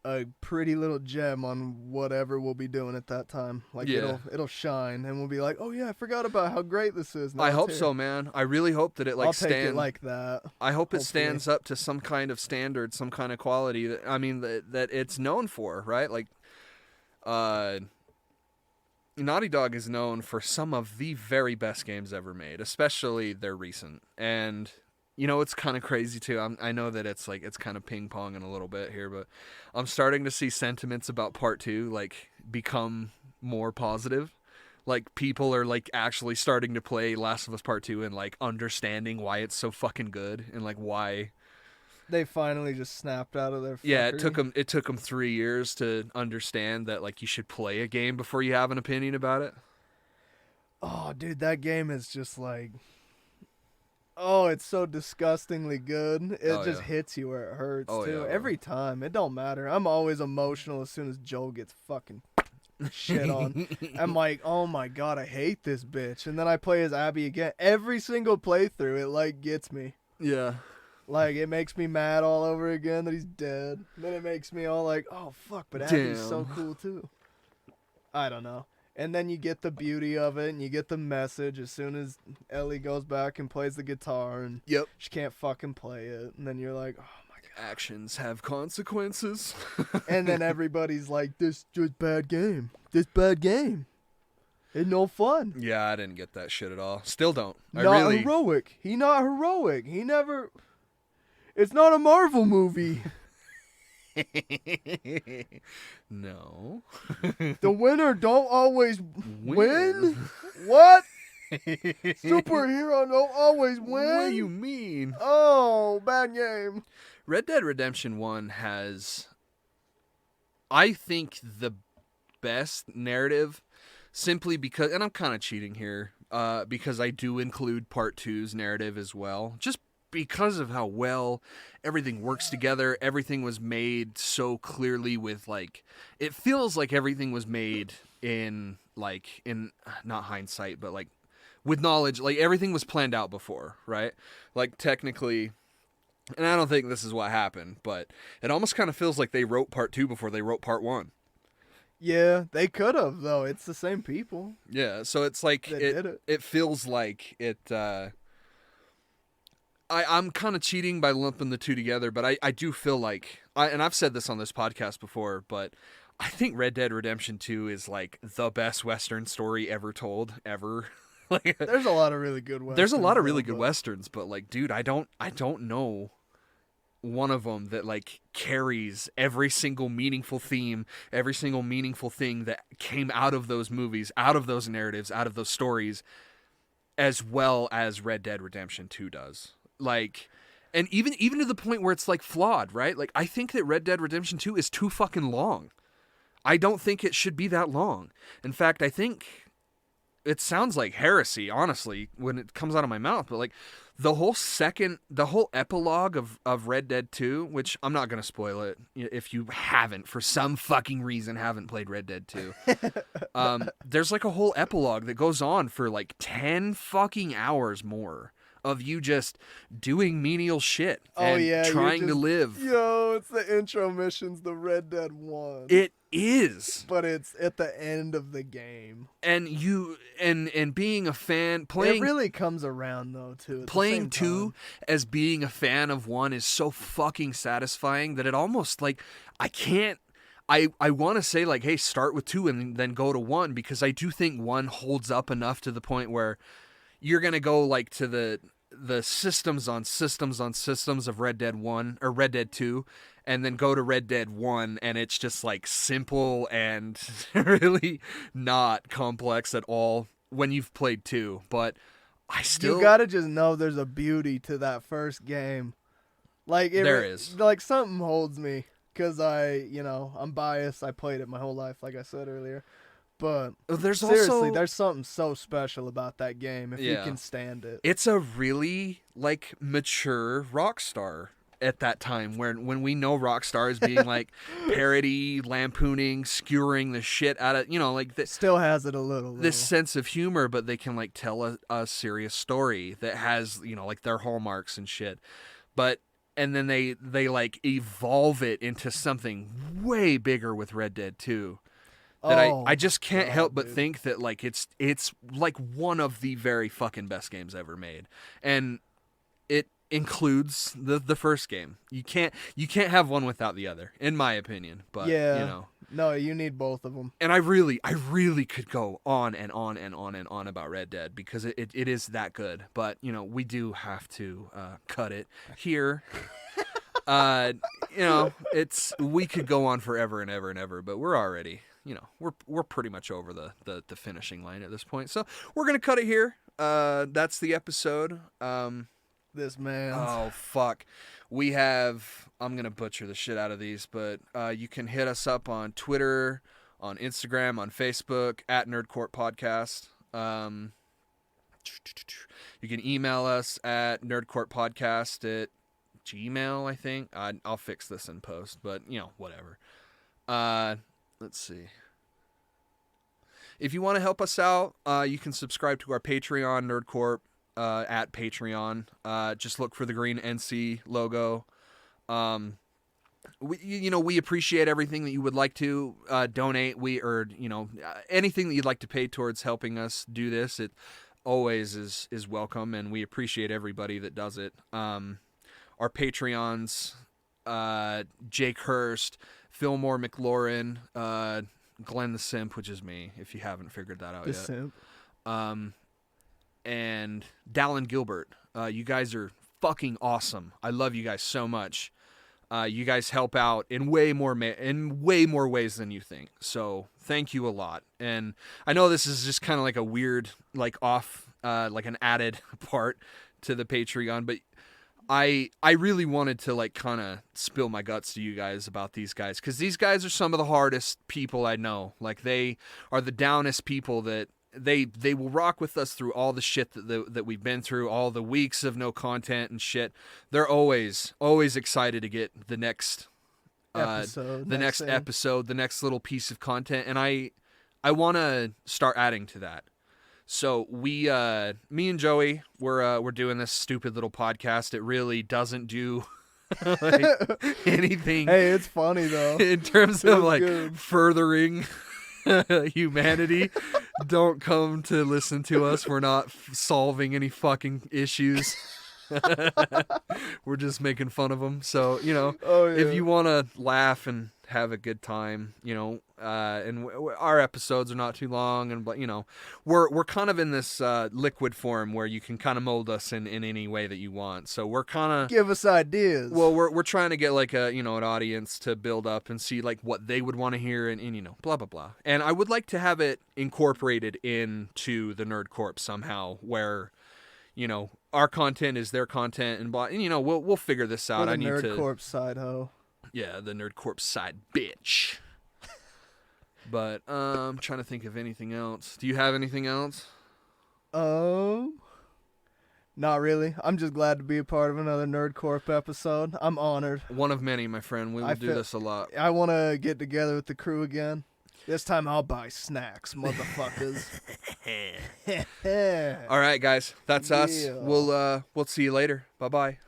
a pretty little gem on whatever we'll be doing at that time. Like, it'll shine, and we'll be like, oh yeah, I forgot about how great this is. Now I hope so, man. I really hope that it I'll take it like that. I hope it stands up to some kind of standard, some kind of quality that it's known for, right? Like, Naughty Dog is known for some of the very best games ever made, especially their recent. And it's kind of crazy too. I know that it's kind of ping ponging a little bit here, but I'm starting to see sentiments about Part 2 like become more positive. Like, people are like actually starting to play Last of Us Part 2 and like understanding why it's so fucking good and like why they finally just snapped out of their fuckery. Yeah, it took them 3 years to understand that like you should play a game before you have an opinion about it. Oh, dude, that game is just like, oh, it's so disgustingly good. It just hits you where it hurts, too. Yeah, every time. It don't matter. I'm always emotional as soon as Joel gets fucking shit on. I'm like, oh my god, I hate this bitch. And then I play as Abby again. Every single playthrough, it like gets me. Yeah. Like, it makes me mad all over again that he's dead. Then it makes me all like, oh fuck, but Abby's so cool too. I don't know. And then you get the beauty of it, and you get the message as soon as Ellie goes back and plays the guitar, and she can't fucking play it. And then you're like, oh my god. Actions have consequences. And then everybody's like, this just bad game. This bad game. It's no fun. Yeah, I didn't get that shit at all. Still don't. Heroic. He not heroic. He never... It's not a Marvel movie. No. The winner don't always win? What? Superhero don't always win? What do you mean? Oh, bad game. Red Dead Redemption 1 has, I think, the best narrative, simply because, and I'm kind of cheating here, because I do include Part 2's narrative as well. Just because of how well everything works together. Everything was made so clearly with like, it feels like everything was made in not hindsight, but like with knowledge, like everything was planned out before, right? Like technically, and I don't think this is what happened, but it almost kind of feels like they wrote part 2 before they wrote part 1. Yeah, they could have though. It's the same people. Yeah, so it's like it feels like it. I'm kind of cheating by lumping the two together, but I do feel like and I've said this on this podcast before, but I think Red Dead Redemption 2 is like the best Western story ever told ever. Like, there's a lot of really good westerns. There's a lot of really good westerns, but like, dude, I don't know one of them that like carries every single meaningful theme, every single meaningful thing that came out of those movies, out of those narratives, out of those stories, as well as Red Dead Redemption 2 does. Like, and even to the point where it's like flawed, right? Like, I think that Red Dead Redemption 2 is too fucking long. I don't think it should be that long. In fact, I think it sounds like heresy, honestly, when it comes out of my mouth, but like the whole epilogue of Red Dead 2, which I'm not going to spoil it if you haven't, for some fucking reason, haven't played Red Dead 2. There's like a whole epilogue that goes on for like 10 fucking hours more of you just doing menial shit and trying to live. Yo, it's the intro missions, the Red Dead 1. It is. But it's at the end of the game. And you and being a fan, playing, it really comes around though too. Playing 2 as being a fan of 1 is so fucking satisfying that it almost like I want to say like, hey, start with 2 and then go to 1, because I do think 1 holds up enough to the point where you're going to go like to the systems on systems on systems of Red Dead 1 or Red Dead 2, and then go to Red Dead 1 and it's just like simple and really not complex at all when you've played 2. But you gotta just know there's a beauty to that first game. Like there is. Like something holds me because I'm biased. I played it my whole life, like I said earlier. But seriously, there's something so special about that game if you can stand it. It's a really like mature Rockstar at that time, when we know Rockstar as being like parody, lampooning, skewering the shit out of, like still has it a little this sense of humor, but they can like tell a serious story that has like their hallmarks and shit. But and then they like evolve it into something way bigger with Red Dead 2. That I just can't help but think that like it's like one of the very fucking best games ever made, and it includes the first game. You can't have one without the other, in my opinion. But no, you need both of them. And I really could go on and on and on and on about Red Dead because it is that good. But we do have to cut it here. We could go on forever and ever and ever, but we're already. We're pretty much over the finishing line at this point. So we're going to cut it here. That's the episode. This man. Oh, fuck. We have, I'm going to butcher the shit out of these, but you can hit us up on Twitter, on Instagram, on Facebook, at Nerdcourt Podcast. You can email us at nerdcourtpodcast at Gmail, I think. I'll fix this in post, but, whatever. Let's see. If you want to help us out, you can subscribe to our Patreon, Nerdcorp, at Patreon. Just look for the green NC logo. We appreciate everything that you would like to donate. Anything that you'd like to pay towards helping us do this. It always is welcome, and we appreciate everybody that does it. Our Patreons, Jake Hurst, Fillmore McLaurin, Glenn the Simp, which is me, if you haven't figured that out yet. The Simp. And Dallin Gilbert. You guys are fucking awesome. I love you guys so much. You guys help out in way more ways than you think. So thank you a lot. And I know this is just kind of like a weird, like off, like an added part to the Patreon, but I really wanted to like kind of spill my guts to you guys about these guys, because these guys are some of the hardest people I know. Like, they are the downest people that they will rock with us through all the shit that we've been through, all the weeks of no content and shit. They're always excited to get the next Episode, the next thing. episode, the next little piece of content, and I want to start adding to that. So me and Joey, we're doing this stupid little podcast. It really doesn't do like anything. Hey, it's funny though. In terms of like good. furthering humanity. Don't come to listen to us. We're not solving any fucking issues. We're just making fun of them. So, you know, if you want to laugh and have a good time, you know, and our episodes are not too long, and but you know, we're kind of in this liquid form where you can kind of mold us in any way that you want. So we're kind of give us ideas. Well, we're trying to get like an audience to build up and see like what they would want to hear, and you know, blah blah blah. And I would like to have it incorporated into the Nerd Corp somehow, where you know our content is their content, and blah. And you know, we'll figure this out. I need Nerd Corp side hoe. Yeah, the Nerd Corp side bitch. But I'm trying to think of anything else. Do you have anything else? Not really. I'm just glad to be a part of another Nerd Corp episode. I'm honored. One of many, my friend. We will do this a lot. I want to get together with the crew again. This time I'll buy snacks, motherfuckers. All right, guys. That's us. We'll see you later. Bye-bye.